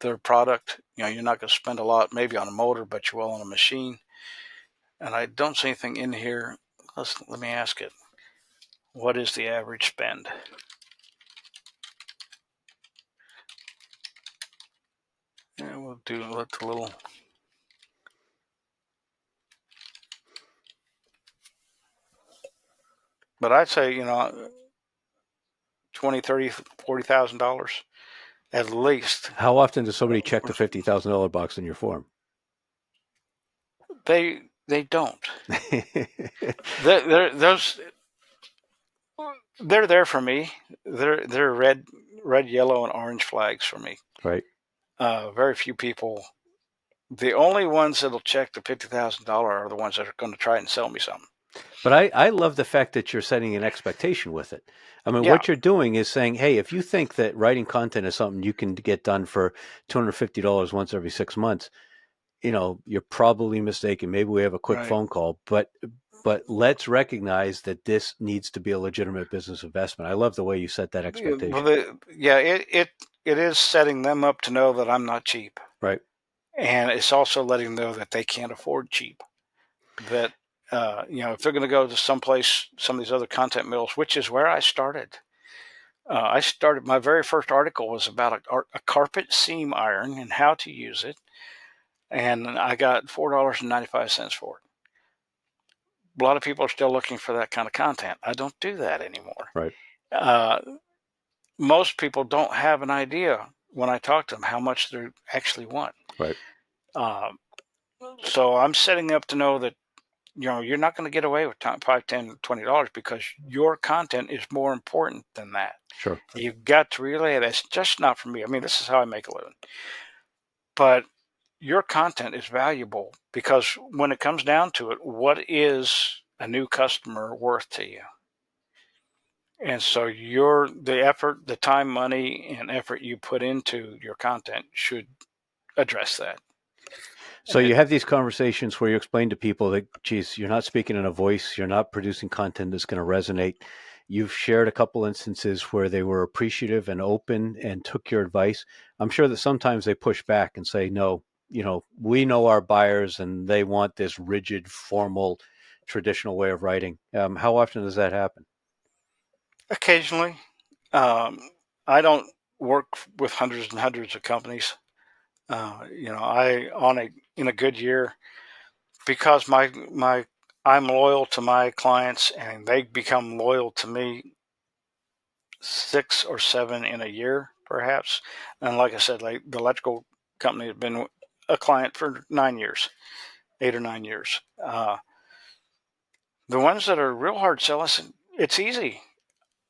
their product. You're not going to spend a lot maybe on a motor, but you will on a machine. And I don't see anything in here. Let me ask it. What is the average spend? Yeah, we'll do a little. But I'd say, $20,000, $30,000, $40,000 at least. How often does somebody check the $50,000 box in your form? They don't. They're there for me. They're red, yellow, and orange flags for me. Right. Very few people. The only ones that'll check the $50,000 are the ones that are going to try and sell me something. But I love the fact that you're setting an expectation with it. I mean, what you're doing is saying, hey, if you think that writing content is something you can get done for $250 once every 6 months, you're probably mistaken. Maybe we have a quick phone call, but let's recognize that this needs to be a legitimate business investment. I love the way you set that expectation. Well, it is setting them up to know that I'm not cheap. Right. And it's also letting them know that they can't afford cheap. That, if they're going to go to someplace, some of these other content mills, which is where I started. My very first article was about a carpet seam iron and how to use it. And I got $4.95 for it. A lot of people are still looking for that kind of content. I don't do that anymore. Right. Most people don't have an idea when I talk to them how much they actually want. Right. So I'm setting up to know that, you're not going to get away with $5, $10, $20 because your content is more important than that. Sure. You've got to relay that's just not for me. I mean, this is how I make a living. But your content is valuable because when it comes down to it, what is a new customer worth to you? And so the effort, the time, money, and effort you put into your content should address that. So you have these conversations where you explain to people that, geez, you're not speaking in a voice, you're not producing content that's going to resonate. You've shared a couple instances where they were appreciative and open and took your advice. I'm sure that sometimes they push back and say, no, we know our buyers and they want this rigid, formal, traditional way of writing. How often does that happen? Occasionally. I don't work with hundreds and hundreds of companies. In a good year, because I'm loyal to my clients and they become loyal to me, 6 or 7 in a year, perhaps. And like I said, like the electrical company has been a client for 9 years, 8 or 9 years. The ones that are real hard sell, it's easy.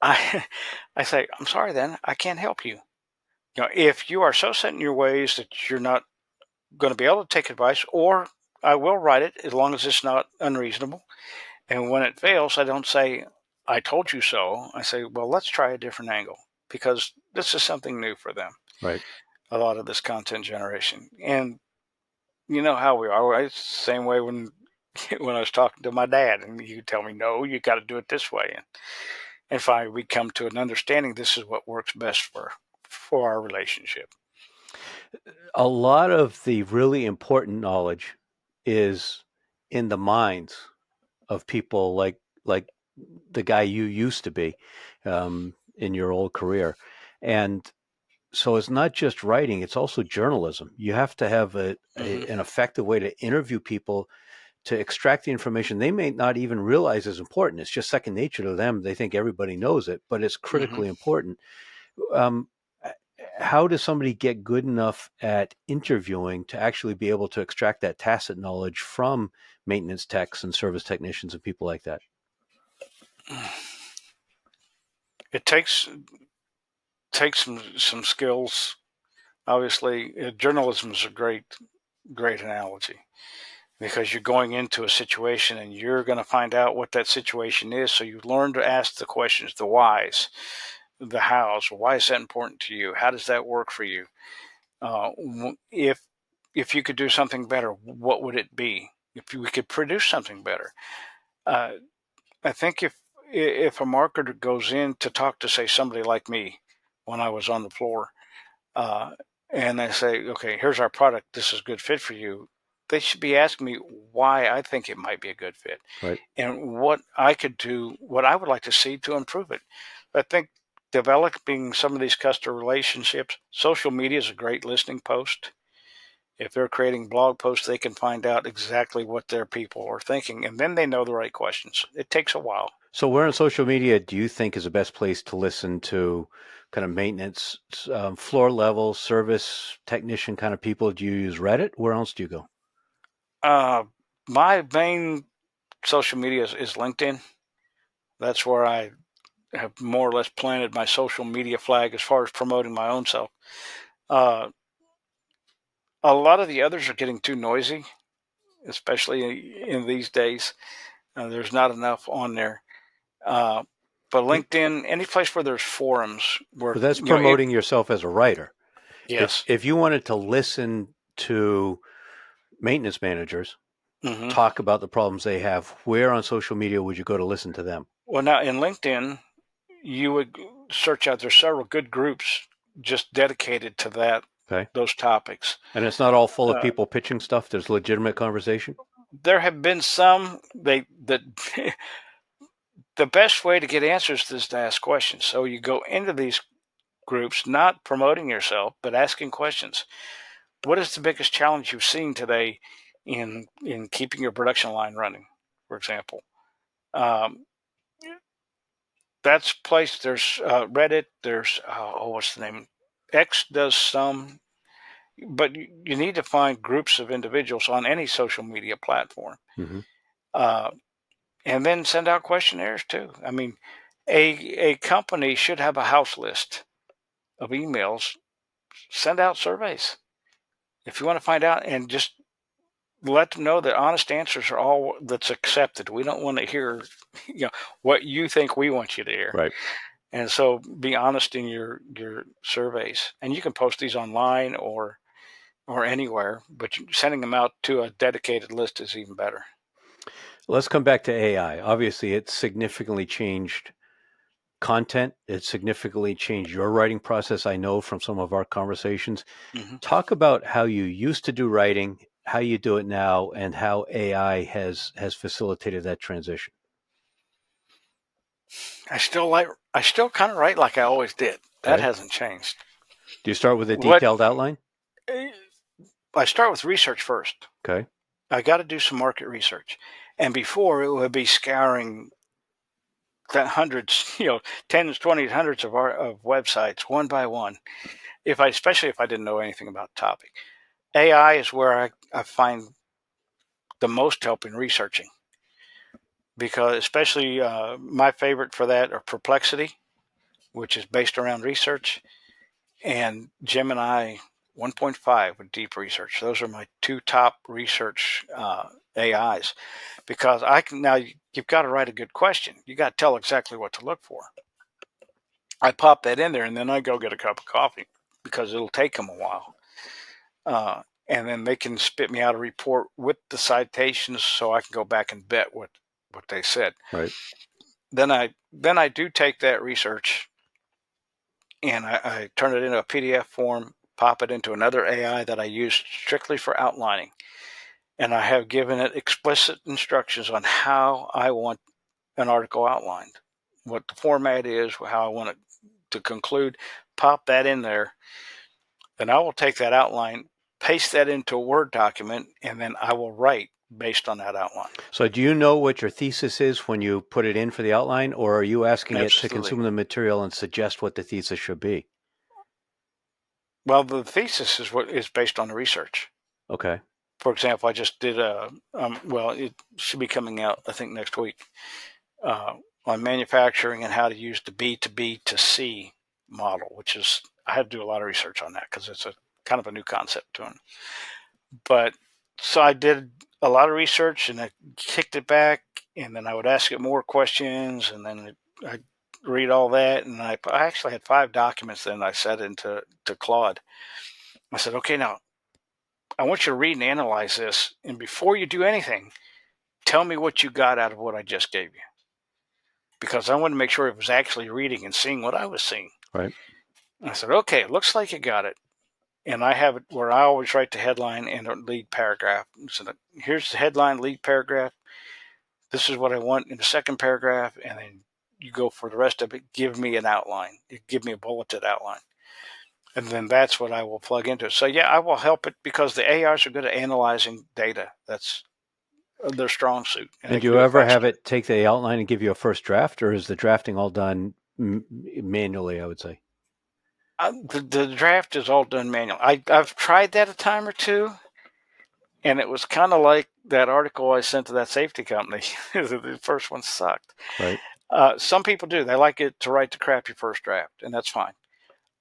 I say, I'm sorry, then I can't help you. If you are so set in your ways that you're not going to be able to take advice, or I will write it as long as it's not unreasonable. And when it fails, I don't say, I told you so. I say, well, let's try a different angle because this is something new for them. Right. A lot of this content generation. And you know how we are. Right? It's the same way when I was talking to my dad and you tell me, no, you got to do it this way. And finally we come to an understanding this is what works best for our relationship. A lot of the really important knowledge is in the minds of people like the guy you used to be in your old career. And So it's not just writing, it's also journalism. You have to have an effective way to interview people to extract the information they may not even realize is important. It's just second nature to them. They think everybody knows it, but it's critically important. Um, how does somebody get good enough at interviewing to actually be able to extract that tacit knowledge from maintenance techs and service technicians and people like that? It takes some skills. Obviously, journalism is a great analogy, because you're going into a situation and you're going to find out what that situation is. So you learn to ask the questions, the whys, the hows. Why is that important to you? How does that work for you? If you could do something better, what would it be? If we could produce something better, I think if a marketer goes in to talk to, say, somebody like me when I was on the floor, and they say, okay, here's our product, this is a good fit for you, they should be asking me why I think it might be a good fit, right, and what I could do, what I would like to see to improve it. I think developing some of these customer relationships, social media is a great listening post. If they're creating blog posts, they can find out exactly what their people are thinking, and then they know the right questions. It takes a while. So where on social media do you think is the best place to listen to kind of maintenance, floor level, service technician kind of people? Do you use Reddit? Where else do you go? My main social media is LinkedIn. That's where I have more or less planted my social media flag as far as promoting my own self. A lot of the others are getting too noisy, especially in these days. There's not enough on there. But LinkedIn, any place where there's forums, where but that's promoting yourself as a writer. Yes. If you wanted to listen to maintenance managers talk about the problems they have, where on social media would you go to listen to them? Well, now in LinkedIn, you would search out, there's several good groups just dedicated to that, those topics. And it's not all full of people pitching stuff. There's legitimate conversation. There have been some that the best way to get answers is to ask questions. So you go into these groups, not promoting yourself, but asking questions. What is the biggest challenge you've seen today in keeping your production line running, for example? That's place. There's Reddit. There's what's the name? X does some, but you need to find groups of individuals on any social media platform, and then send out questionnaires too. I mean, a company should have a house list of emails. Send out surveys if you want to find out, and just let them know that honest answers are all that's accepted. We don't want to hear, what you think we want you to hear. Right. And so be honest in your surveys, and you can post these online or anywhere, but sending them out to a dedicated list is even better. Let's come back to AI. Obviously, it's significantly changed content. It significantly changed your writing process, I know from some of our conversations. Talk about how you used to do writing, how you do it now, and how AI has facilitated that transition. I still kind of write like I always did. That hasn't changed. Do you start with a detailed outline? I start with research first. Okay. I got to do some market research. And before, it would be scouring hundreds, tens, 20s, hundreds of websites one by one. Especially if I didn't know anything about the topic. AI is where I find the most help in researching, because especially my favorite for that are Perplexity, which is based around research, and Gemini 1.5 with deep research. Those are my two top research AIs, because you've got to write a good question. You got to tell exactly what to look for. I pop that in there, and then I go get a cup of coffee, because it'll take them a while. And then they can spit me out a report with the citations, so I can go back and vet what they said. Right. Then I do take that research, and I turn it into a PDF form, pop it into another AI that I use strictly for outlining. And I have given it explicit instructions on how I want an article outlined, what the format is, how I want it to conclude. pop that in there, then I will take that outline, paste that into a Word document, and then I will write based on that outline. So do you know what your thesis is when you put it in for the outline, or are you asking it to consume the material and suggest what the thesis should be? Well, the thesis is what is based on the research. Okay. For example, I just did it should be coming out, I think, next week, on manufacturing and how to use the B2B to C model, which is, I had to do a lot of research on that because it's a kind of a new concept to them. But so I did a lot of research and I kicked it back, and then I would ask it more questions, and then I'd read all that. And I actually had 5 documents then I set into Claude. I said, okay, now I want you to read and analyze this. And before you do anything, tell me what you got out of what I just gave you. Because I wanted to make sure it was actually reading and seeing what I was seeing. Right. And I said, okay, it looks like you got it. And I have it where I always write the headline and a lead paragraph. So here's the headline, lead paragraph. This is what I want in the second paragraph. And then you go for the rest of it. Give me an outline. Give me a bulleted outline. And then that's what I will plug into it. So yeah, I will help it because the AIs are good at analyzing data. That's their strong suit. And do you ever have it take the outline and give you a first draft, or is the drafting all done manually, I would say? The draft is all done manually. I've tried that a time or two, and it was kind of like that article I sent to that safety company. The first one sucked. Right. Some people do. They like it to write the crappy first draft, and that's fine.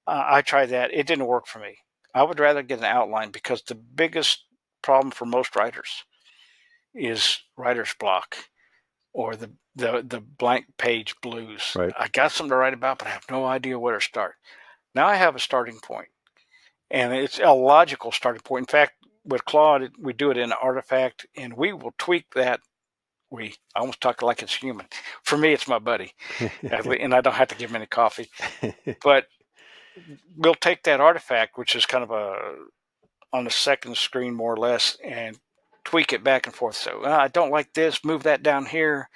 I tried that. It didn't work for me. I would rather get an outline because the biggest problem for most writers is writer's block or the blank page blues. Right. I got something to write about, but I have no idea where to start. Now I have a starting point, and it's a logical starting point. In fact, with Claude, we do it in an artifact, and we will tweak that. I almost talk like it's human. For me, it's my buddy, and I don't have to give him any coffee. But we'll take that artifact, which is kind of on the second screen more or less, and tweak it back and forth. So I don't like this, move that down here.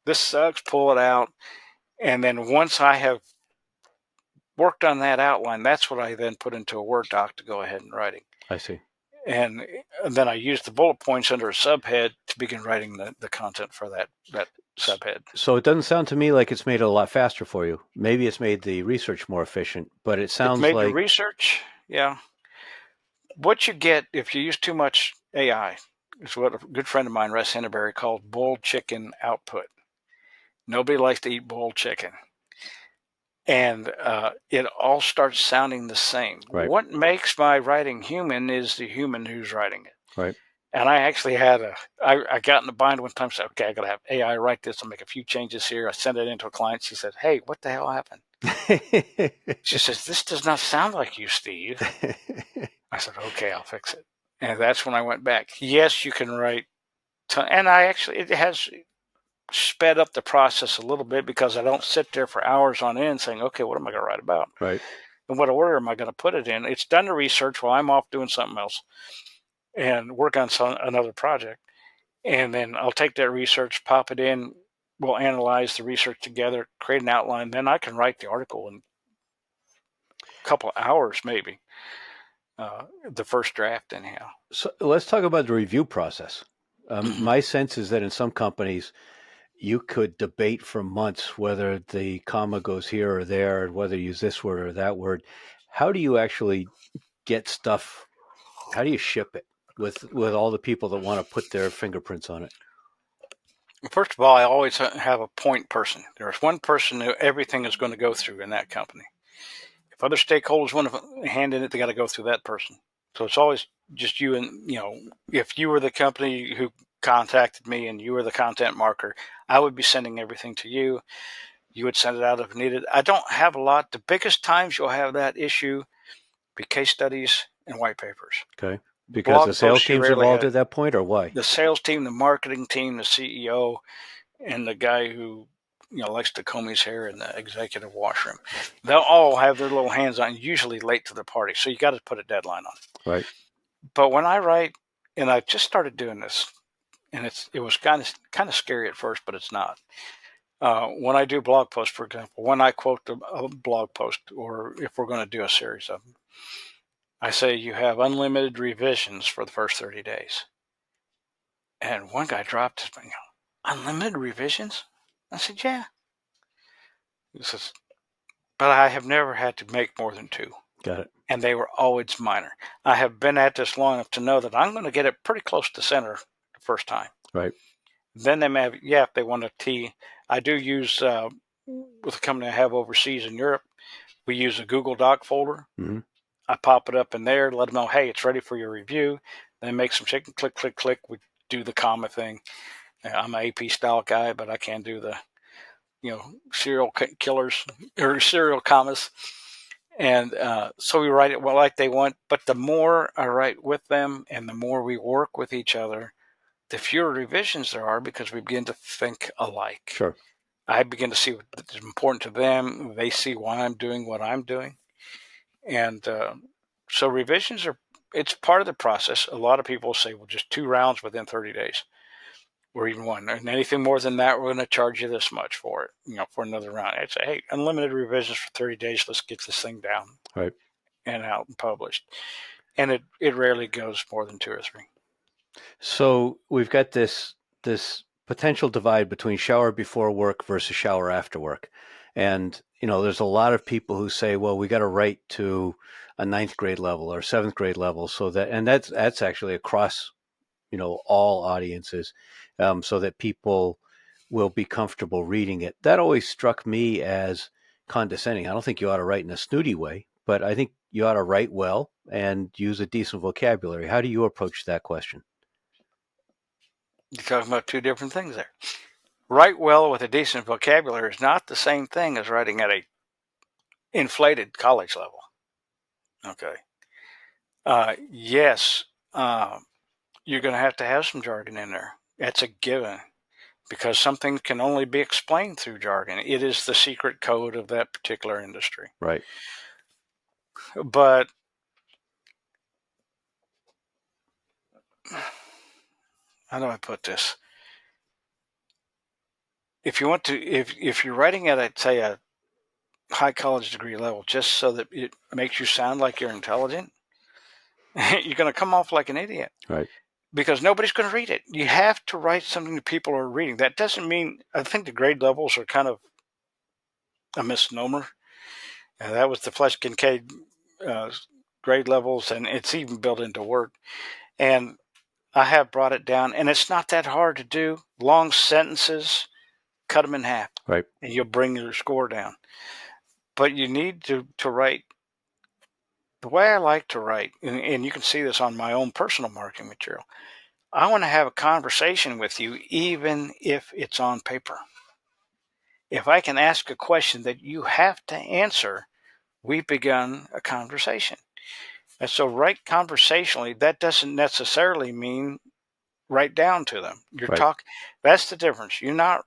This sucks, pull it out. And then once I have worked on that outline, that's what I then put into a Word doc to go ahead and writing. I see. And then I use the bullet points under a subhead to begin writing the content for that subhead. So it doesn't sound to me like it's made it a lot faster for you. Maybe it's made the research more efficient, but it sounds like... the research, yeah. What you get if you use too much AI is what a good friend of mine, Russ Henneberry, called boiled chicken output. Nobody likes to eat boiled chicken. And it all starts sounding the same. Right. What makes my writing human is the human who's writing it. Right. And I actually had I got in a bind one time, said, okay, I got to have AI write this. I'll make a few changes here. I sent it into a client. She said, hey, what the hell happened? She says, this does not sound like you, Steve. I said, okay, I'll fix it. And that's when I went back. Yes, you can write. And it has sped up the process a little bit because I don't sit there for hours on end saying, okay, what am I going to write about? Right. And what order am I going to put it in? It's done the research while I'm off doing something else and work on another project. And then I'll take that research, pop it in. We'll analyze the research together, create an outline. Then I can write the article in a couple of hours, maybe. The first draft, anyhow. So let's talk about the review process. My sense is that in some companies, you could debate for months whether the comma goes here or there, whether you use this word or that word. How do you actually get stuff? How do you ship it with all the people that want to put their fingerprints on it? First of all, I always have a point person. There's one person who everything is going to go through in that company. If other stakeholders want to hand in it, they got to go through that person. So it's always just you and, if you were the company who contacted me and you were the content marker, I would be sending everything to you. You would send it out if needed. I don't have a lot. The biggest times you'll have that issue be case studies and white papers. Okay. Because the sales team's involved at that point, or why? The sales team, the marketing team, the CEO, and the guy who likes to comb his hair in the executive washroom. They'll all have their little hands on, usually late to the party. So you got to put a deadline on it. Right. But when I write, and I just started doing this, and it was kind of scary at first, but it's not. When I do blog posts, for example, when I quote a blog post, or if we're going to do a series of them, I say you have unlimited revisions for the first 30 days. And one guy dropped his finger. Unlimited revisions? I said, yeah. He says, but I have never had to make more than 2. Got it. And they were always minor. I have been at this long enough to know that I'm going to get it pretty close to center the first time. Right. Then they may have, if they want a T. I do use, with a company I have overseas in Europe, we use a Google Doc folder. Mm-hmm. I pop it up in there, let them know, hey, it's ready for your review. Then make some chicken, click, click, click. We do the comma thing. I'm an AP style guy, but I can't do the, serial killers or serial commas. And so we write it like they want. But the more I write with them and the more we work with each other, the fewer revisions there are, because we begin to think alike. Sure. I begin to see what's important to them. They see why I'm doing what I'm doing. And so revisions it's part of the process. A lot of people say, well, just 2 rounds within 30 days. Or even 1. And anything more than that, we're going to charge you this much for it, for another round. I'd say, hey, unlimited revisions for 30 days. Let's get this thing down. Right. And out and published. And it rarely goes more than 2 or 3. So we've got this potential divide between shower before work versus shower after work. And, there's a lot of people who say, well, we got to write to a 9th grade level or 7th grade level, so that's actually across, all audiences, so that people will be comfortable reading it. That always struck me as condescending. I don't think you ought to write in a snooty way, but I think you ought to write well and use a decent vocabulary. How do you approach that question? You're talking about 2 different things there. Write well with a decent vocabulary is not the same thing as writing at a inflated college level. Okay. Yes, you're going to have some jargon in there. That's a given, because something can only be explained through jargon. It is the secret code of that particular industry. Right. But how do I put this? If you want to, if you're writing at a high college degree level, just so that it makes you sound like you're intelligent, you're going to come off like an idiot. Right. Because nobody's going to read it. You have to write something that people are reading. That doesn't mean, I think the grade levels are kind of a misnomer. That was the Fletch Kincaid grade levels, and it's even built into Word. And I have brought it down, and it's not that hard to do. Long sentences, cut them in half, right, and you'll bring your score down. But you need to write the way I like to write, and you can see this on my own personal marketing material. I want to have a conversation with you, even if it's on paper. If I can ask a question that you have to answer, we've begun a conversation. And so write conversationally. That doesn't necessarily mean write down to them. You're that's the difference. You're not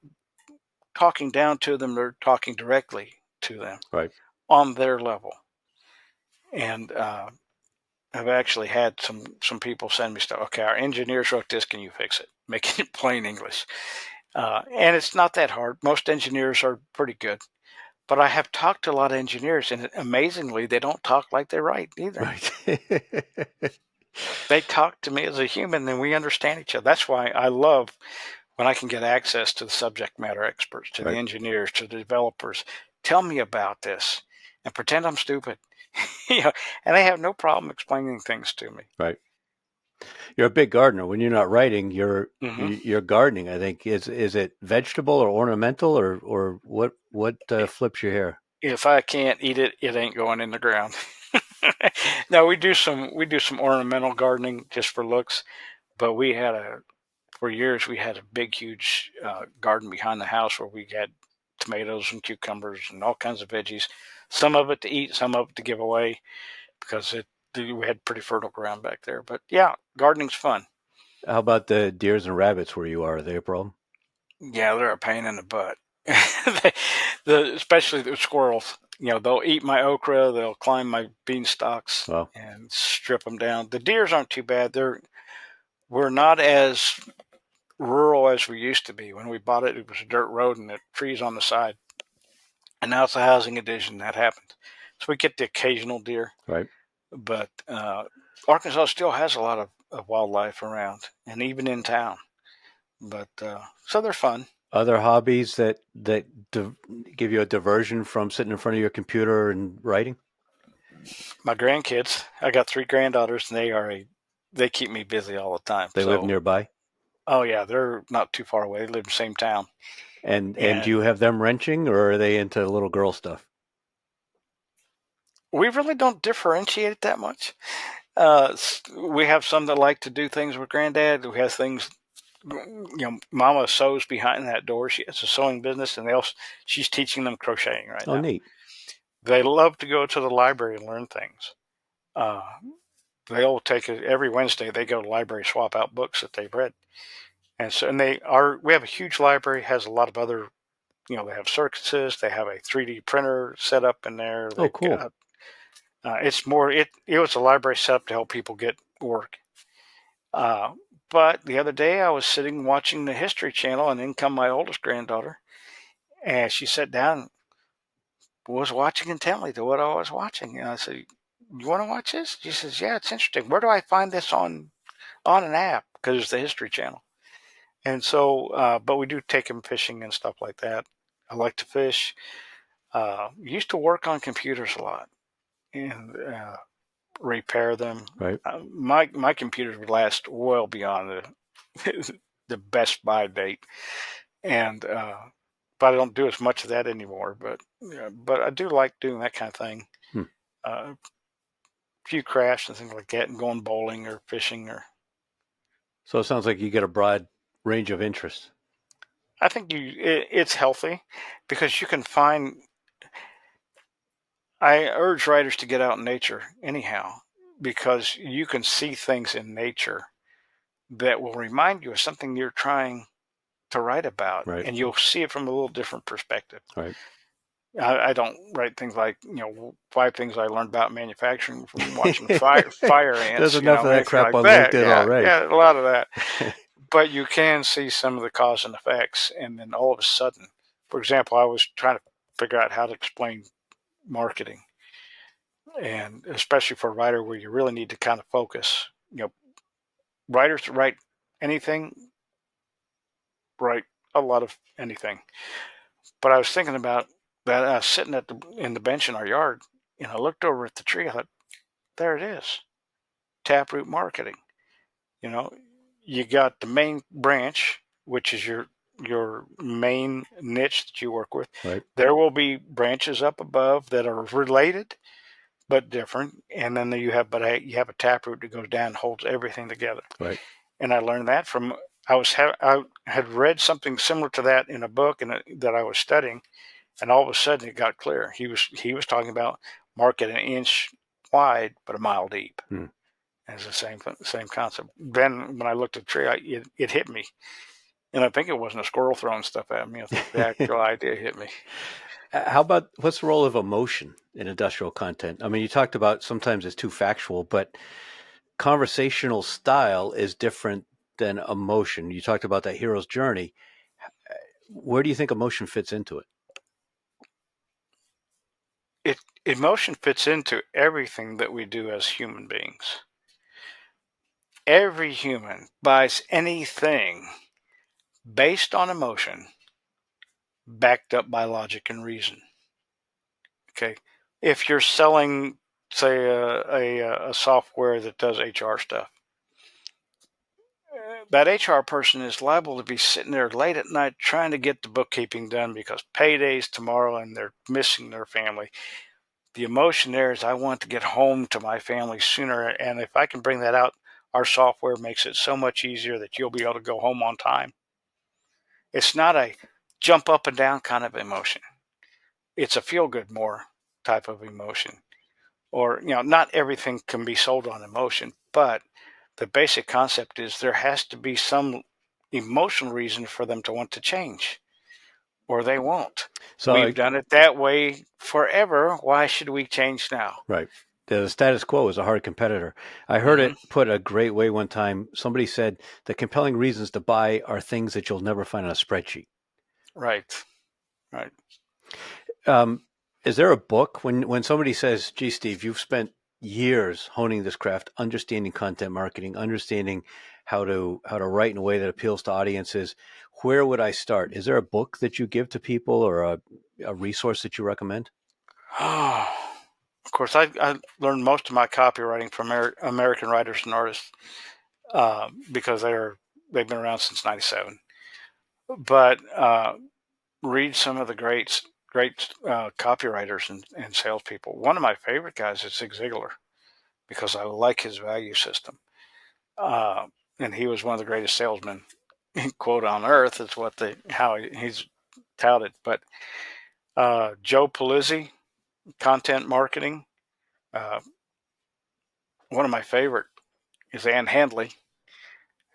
talking down to them, they're talking directly to them, right, on their level. And I've actually had some people send me stuff. Okay, our engineers wrote this. Can you fix it? Making it plain English. And it's not that hard. Most engineers are pretty good. But I have talked to a lot of engineers, and amazingly, they don't talk like they write either. Right. They talk to me as a human, and we understand each other. That's why I love when I can get access to the subject matter experts, to the engineers, to the developers. Tell me about this, and pretend I'm stupid. And they have no problem explaining things to me. Right. You're a big gardener. When you're not writing, you're gardening. I think is it vegetable or ornamental or what flips your hair? If I can't eat it, it ain't going in the ground. No, we do some ornamental gardening just for looks, but for years we had a big, huge garden behind the house where we had tomatoes and cucumbers and all kinds of veggies. Some of it to eat, some of it to give away, because we had pretty fertile ground back there. But yeah, gardening's fun. How about the deers and rabbits where you are? Are they a problem? Yeah, they're a pain in the butt. Especially the squirrels. They'll eat my okra, they'll climb my bean stalks and strip them down. The deers aren't too bad. We're not as rural as we used to be. When we bought it, it was a dirt road and trees on the side. And now it's a housing addition. That happened. So we get the occasional deer. Right. But Arkansas still has a lot of wildlife around, and even in town. But so they're fun. Other hobbies that give you a diversion from sitting in front of your computer and writing? My grandkids, I got 3 granddaughters, and they keep me busy all the time. They live nearby? Oh yeah, they're not too far away. They live in the same town. And do you have them wrenching, or are they into little girl stuff? We really don't differentiate it that much. We have some that like to do things with granddad. We have things, Mama sews behind that door. She has a sewing business, and she's teaching them crocheting right now. Oh, neat. They love to go to the library and learn things. They'll take it every Wednesday. They go to the library, swap out books that they've read. And we have a huge library, has a lot of other, they have circuses. They have a 3D printer set up in there. Oh, cool. It was a library set up to help people get work. But the other day I was sitting watching the History Channel, and in come my oldest granddaughter, and she sat down and was watching intently to what I was watching. And I said, "You want to watch this?" She says, "Yeah, it's interesting. Where do I find this on an app?" Because it's the History Channel. And so, but we do take them fishing and stuff like that. I like to fish. Used to work on computers a lot and repair them. Right. My computers would last well beyond the best buy date, and but I don't do as much of that anymore. But I do like doing that kind of thing. A few crafts and things like that, and going bowling or fishing or. So it sounds like you get a broad range of interests. I think it's healthy because you can find. I urge writers to get out in nature anyhow, because you can see things in nature that will remind you of something you're trying to write about, right. And you'll see it from a little different perspective. Right. I don't write things like 5 things I learned about manufacturing from watching fire ants. There's enough of that crap like on LinkedIn already. Yeah, a lot of that. But you can see some of the cause and effects, and then all of a sudden, for example, I was trying to figure out how to explain marketing, and especially for a writer where you really need to kind of focus. Writers that write anything write a lot of anything. But I was thinking about that. I was sitting in the bench in our yard, and I looked over at the tree. I thought, there it is, taproot marketing. You got the main branch, which is your main niche that you work with. Right. There will be branches up above that are related but different, and then you have a taproot that goes down and holds everything together. Right. And I learned that from I had read something similar to that in a book that I was studying, and all of a sudden it got clear. He was talking about market an inch wide but a mile deep. It's the same concept. Then when I looked at the tree, it hit me, and I think it wasn't a squirrel throwing stuff at me. I think the actual idea hit me. How about what's the role of emotion in industrial content? I mean, you talked about sometimes it's too factual, but conversational style is different than emotion. You talked about that hero's journey. Where do you think emotion fits into it? Emotion fits into everything that we do as human beings. Every human buys anything based on emotion, backed up by logic and reason. Okay, if you're selling, say, a software that does HR stuff, that HR person is liable to be sitting there late at night trying to get the bookkeeping done because payday's tomorrow and they're missing their family. The emotion there is, I want to get home to my family sooner, and if I can bring that out, our software makes it so much easier that you'll be able to go home on time. It's not a jump up and down kind of emotion. It's a feel good more type of emotion. Or, not everything can be sold on emotion, but the basic concept is there has to be some emotional reason for them to want to change, or they won't. So we've done it that way forever. Why should we change now? Right. the status quo is a hard competitor. I heard it put a great way one time. Somebody said the compelling reasons to buy are things that you'll never find on a spreadsheet. Right. Right. Is there a book when somebody says, "Gee, Steve, you've spent years honing this craft, understanding content marketing, understanding how to write in a way that appeals to audiences. Where would I start?" Is there a book that you give to people or a resource that you recommend? Oh, of course, I learned most of my copywriting from American writers and artists because they've been around since '97. But read some of the great copywriters and salespeople. One of my favorite guys is Zig Ziglar because I like his value system. And he was one of the greatest salesmen, quote, on earth is what how he's touted. But Joe Pulizzi, content marketing. Uh, one of my favorite is Ann Handley,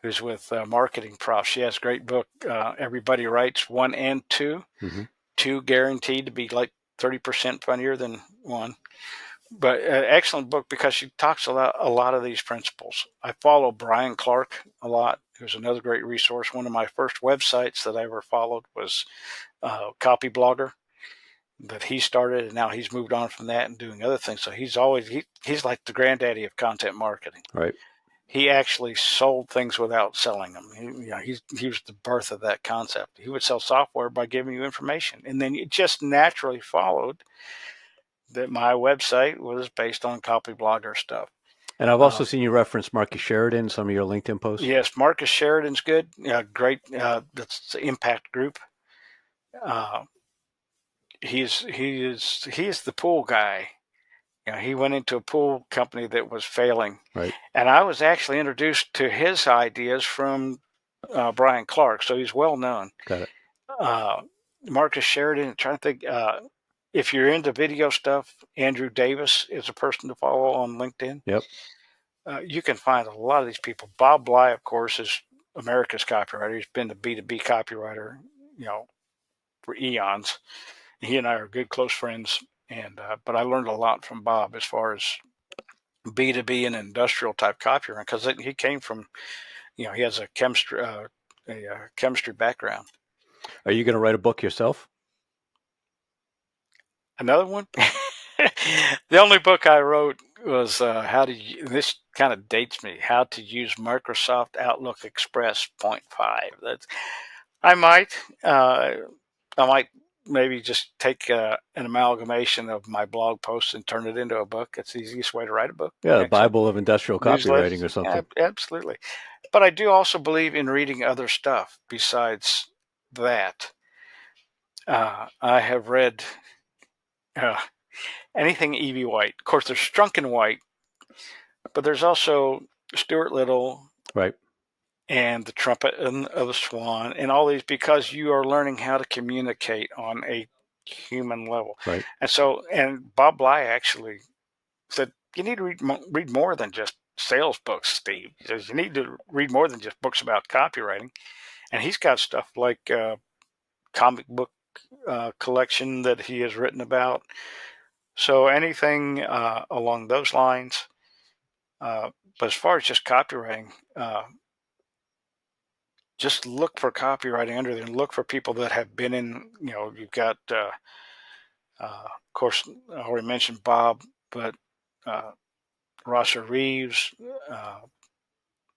who's with Marketing Prof. She has a great book, Everybody Writes 1 and 2. Mm-hmm. 2 guaranteed to be like 30% funnier than 1. But an excellent book because she talks a lot of these principles. I follow Brian Clark a lot, who's another great resource. One of my first websites that I ever followed was Copy Blogger that he started, and now he's moved on from that and doing other things. So he's like the granddaddy of content marketing. Right. He actually sold things without selling them. He was the birth of that concept. He would sell software by giving you information, and then it just naturally followed that my website was based on Copy Blogger stuff. And I've also seen you reference Marcus Sheridan in some of your LinkedIn posts. Yes, Marcus Sheridan's good. Great. That's the Impact Group. He is the pool guy. He went into a pool company that was failing. Right. And I was actually introduced to his ideas from Brian Clark, so he's well known. Got it. Marcus Sheridan, I'm trying to think, if you're into video stuff, Andrew Davis is a person to follow on LinkedIn. Yep. You can find a lot of these people. Bob Bly, of course, is America's copywriter. He's been the B2B copywriter, for eons. He and I are good, close friends. And but I learned a lot from Bob as far as B2B and industrial type copywriting because he came from, he has a chemistry background. Are you going to write a book yourself? Another one? The only book I wrote was this kind of dates me, how to use Microsoft Outlook Express 0.5. I might maybe just take an amalgamation of my blog posts and turn it into a book. It's the easiest way to write a book. Yeah, the Bible of industrial copywriting or something. Absolutely. But I do also believe in reading other stuff besides that. I have read anything E.B. White. Of course, there's Strunk and White, but there's also Stuart Little. Right. And the Trumpet of the Swan, and all these, because you are learning how to communicate on a human level. Right. And Bob Bly actually said, you need to read more than just sales books, Steve. He says, you need to read more than just books about copywriting. And he's got stuff like comic book collection that he has written about. So anything along those lines. But as far as just copywriting, just look for copywriting under there and look for people that have been in, you've got, of course, I already mentioned Bob, but Rosser Reeves,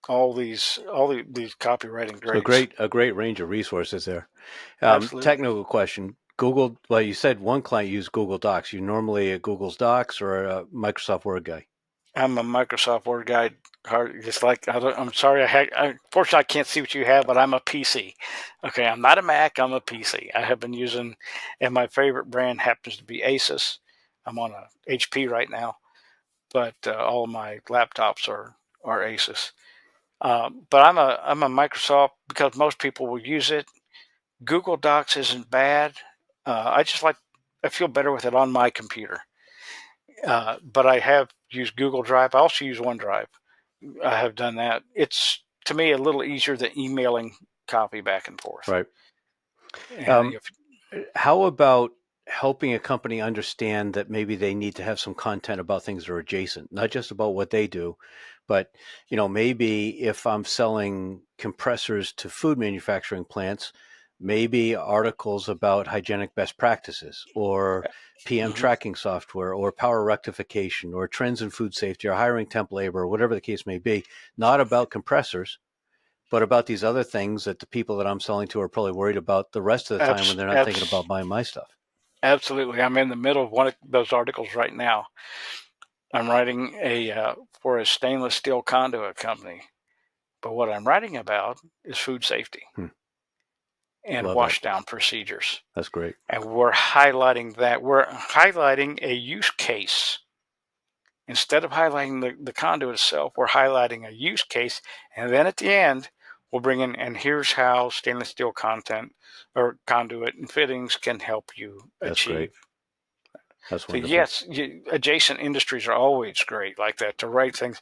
all these copywriting greats. So a great range of resources there. Technical question. Google, well, you said one client used Google Docs. You normally a Google's Docs or a Microsoft Word guy? I'm a Microsoft Word guy. Just like I'm sorry, unfortunately I can't see what you have, but I'm a PC. Okay, I'm not a Mac. I'm a PC. I have been using, and my favorite brand happens to be Asus. I'm on a HP right now, but all of my laptops are Asus. But I'm a Microsoft because most people will use it. Google Docs isn't bad. I feel better with it on my computer. But I have used Google Drive. I also use OneDrive. I have done that. It's, to me, a little easier than emailing copy back and forth. Right. How about helping a company understand that maybe they need to have some content about things that are adjacent, not just about what they do, but maybe if I'm selling compressors to food manufacturing plants, maybe articles about hygienic best practices or PM tracking software or power rectification or trends in food safety or hiring temp labor or whatever the case may be, not about compressors, but about these other things that the people that I'm selling to are probably worried about the rest of the time when they're not thinking about buying my stuff. Absolutely. I'm in the middle of one of those articles right now. I'm writing for a stainless steel conduit company, but what I'm writing about is food safety and washdown procedures. That's great. And we're highlighting that. We're highlighting a use case. Instead of highlighting the conduit itself, we're highlighting a use case. And then at the end, we'll bring in, and here's how stainless steel content or conduit and fittings can help you achieve. Great. That's wonderful. So yes, adjacent industries are always great like that to write things.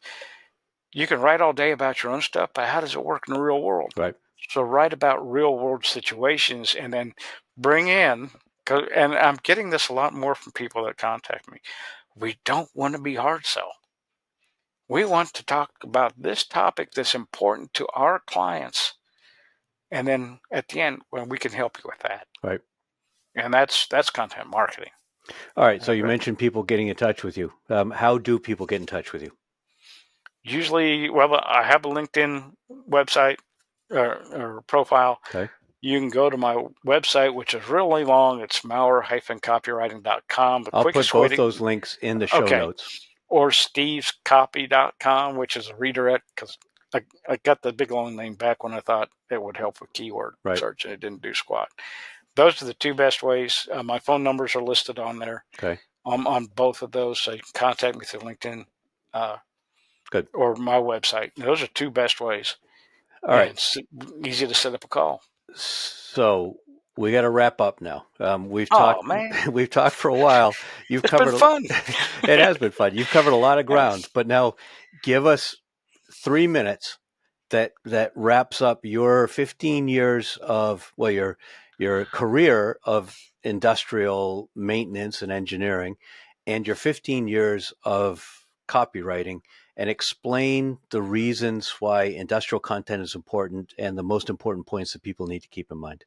You can write all day about your own stuff, but how does it work in the real world? Right. So write about real world situations and then bring in, and I'm getting this a lot more from people that contact me. We don't want to be hard sell. We want to talk about this topic that's important to our clients. And then at the end, well, we can help you with that. Right. And that's content marketing. All right. So you mentioned people getting in touch with you. How do people get in touch with you? Usually, well, I have a LinkedIn website or profile. Okay. You can go to my website, which is really long. It's maurer-copywriting.com. I'll put both those links in the show notes. Or stevescopy.com, which is a redirect, because I got the big long name back when I thought it would help with keyword search, and it didn't do squat. Those are the two best ways. My phone numbers are listed on there. Okay. On both of those, so you can contact me through LinkedIn Good. or my website. Those are two best ways. All right. It's easy to set up a call. So we got to wrap up now. We've talked for a while. It's been fun. It has been fun. You've covered a lot of ground, but now give us 3 minutes that wraps up your 15 years of, well, your career of industrial maintenance and engineering and your 15 years of copywriting, and explain the reasons why industrial content is important and the most important points that people need to keep in mind.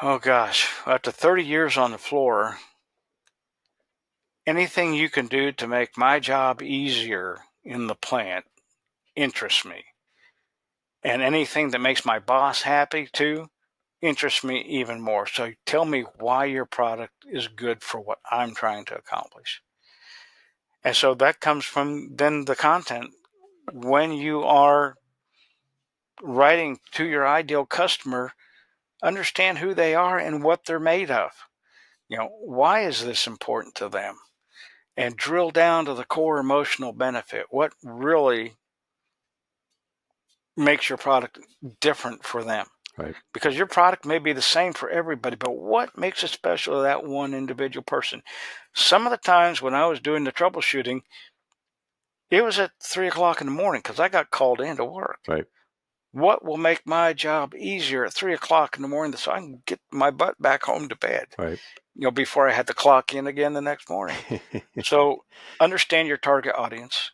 Oh gosh, after 30 years on the floor, anything you can do to make my job easier in the plant interests me. And anything that makes my boss happy too interests me even more. So tell me why your product is good for what I'm trying to accomplish. And so that comes from then the content. When you are writing to your ideal customer, understand who they are and what they're made of. Why is this important to them? And drill down to the core emotional benefit. What really makes your product different for them? Right. Because your product may be the same for everybody, but what makes it special to that one individual person? Some of the times when I was doing the troubleshooting, it was at 3 o'clock in the morning because I got called in to work. Right. What will make my job easier at 3 o'clock in the morning so I can get my butt back home to bed? Right. Before I had to clock in again the next morning. So understand your target audience.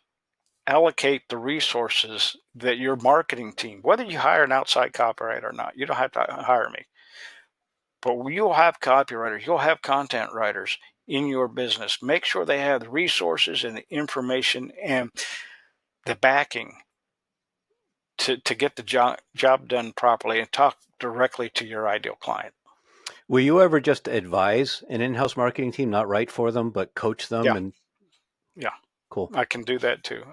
Allocate the resources that your marketing team, whether you hire an outside copywriter or not, you don't have to hire me. But you'll have copywriters, you'll have content writers in your business. Make sure they have the resources and the information and the backing to get the job done properly and talk directly to your ideal client. Will you ever just advise an in-house marketing team, not write for them, but coach them? Yeah. Cool. I can do that too.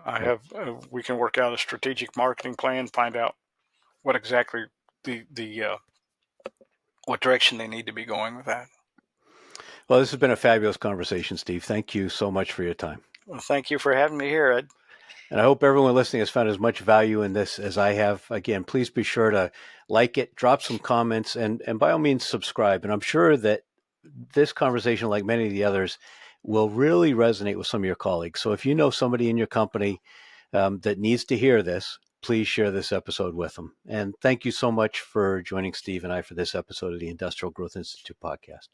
We can work out a strategic marketing plan, find out what exactly what direction they need to be going with that. Well, this has been a fabulous conversation, Steve. Thank you so much for your time. Well, thank you for having me here, Ed. And I hope everyone listening has found as much value in this as I have. Again, please be sure to like it, drop some comments, and by all means, subscribe. And I'm sure that this conversation, like many of the others, will really resonate with some of your colleagues. So if you know somebody in your company that needs to hear this, please share this episode with them. And thank you so much for joining Steve and I for this episode of the Industrial Growth Institute podcast.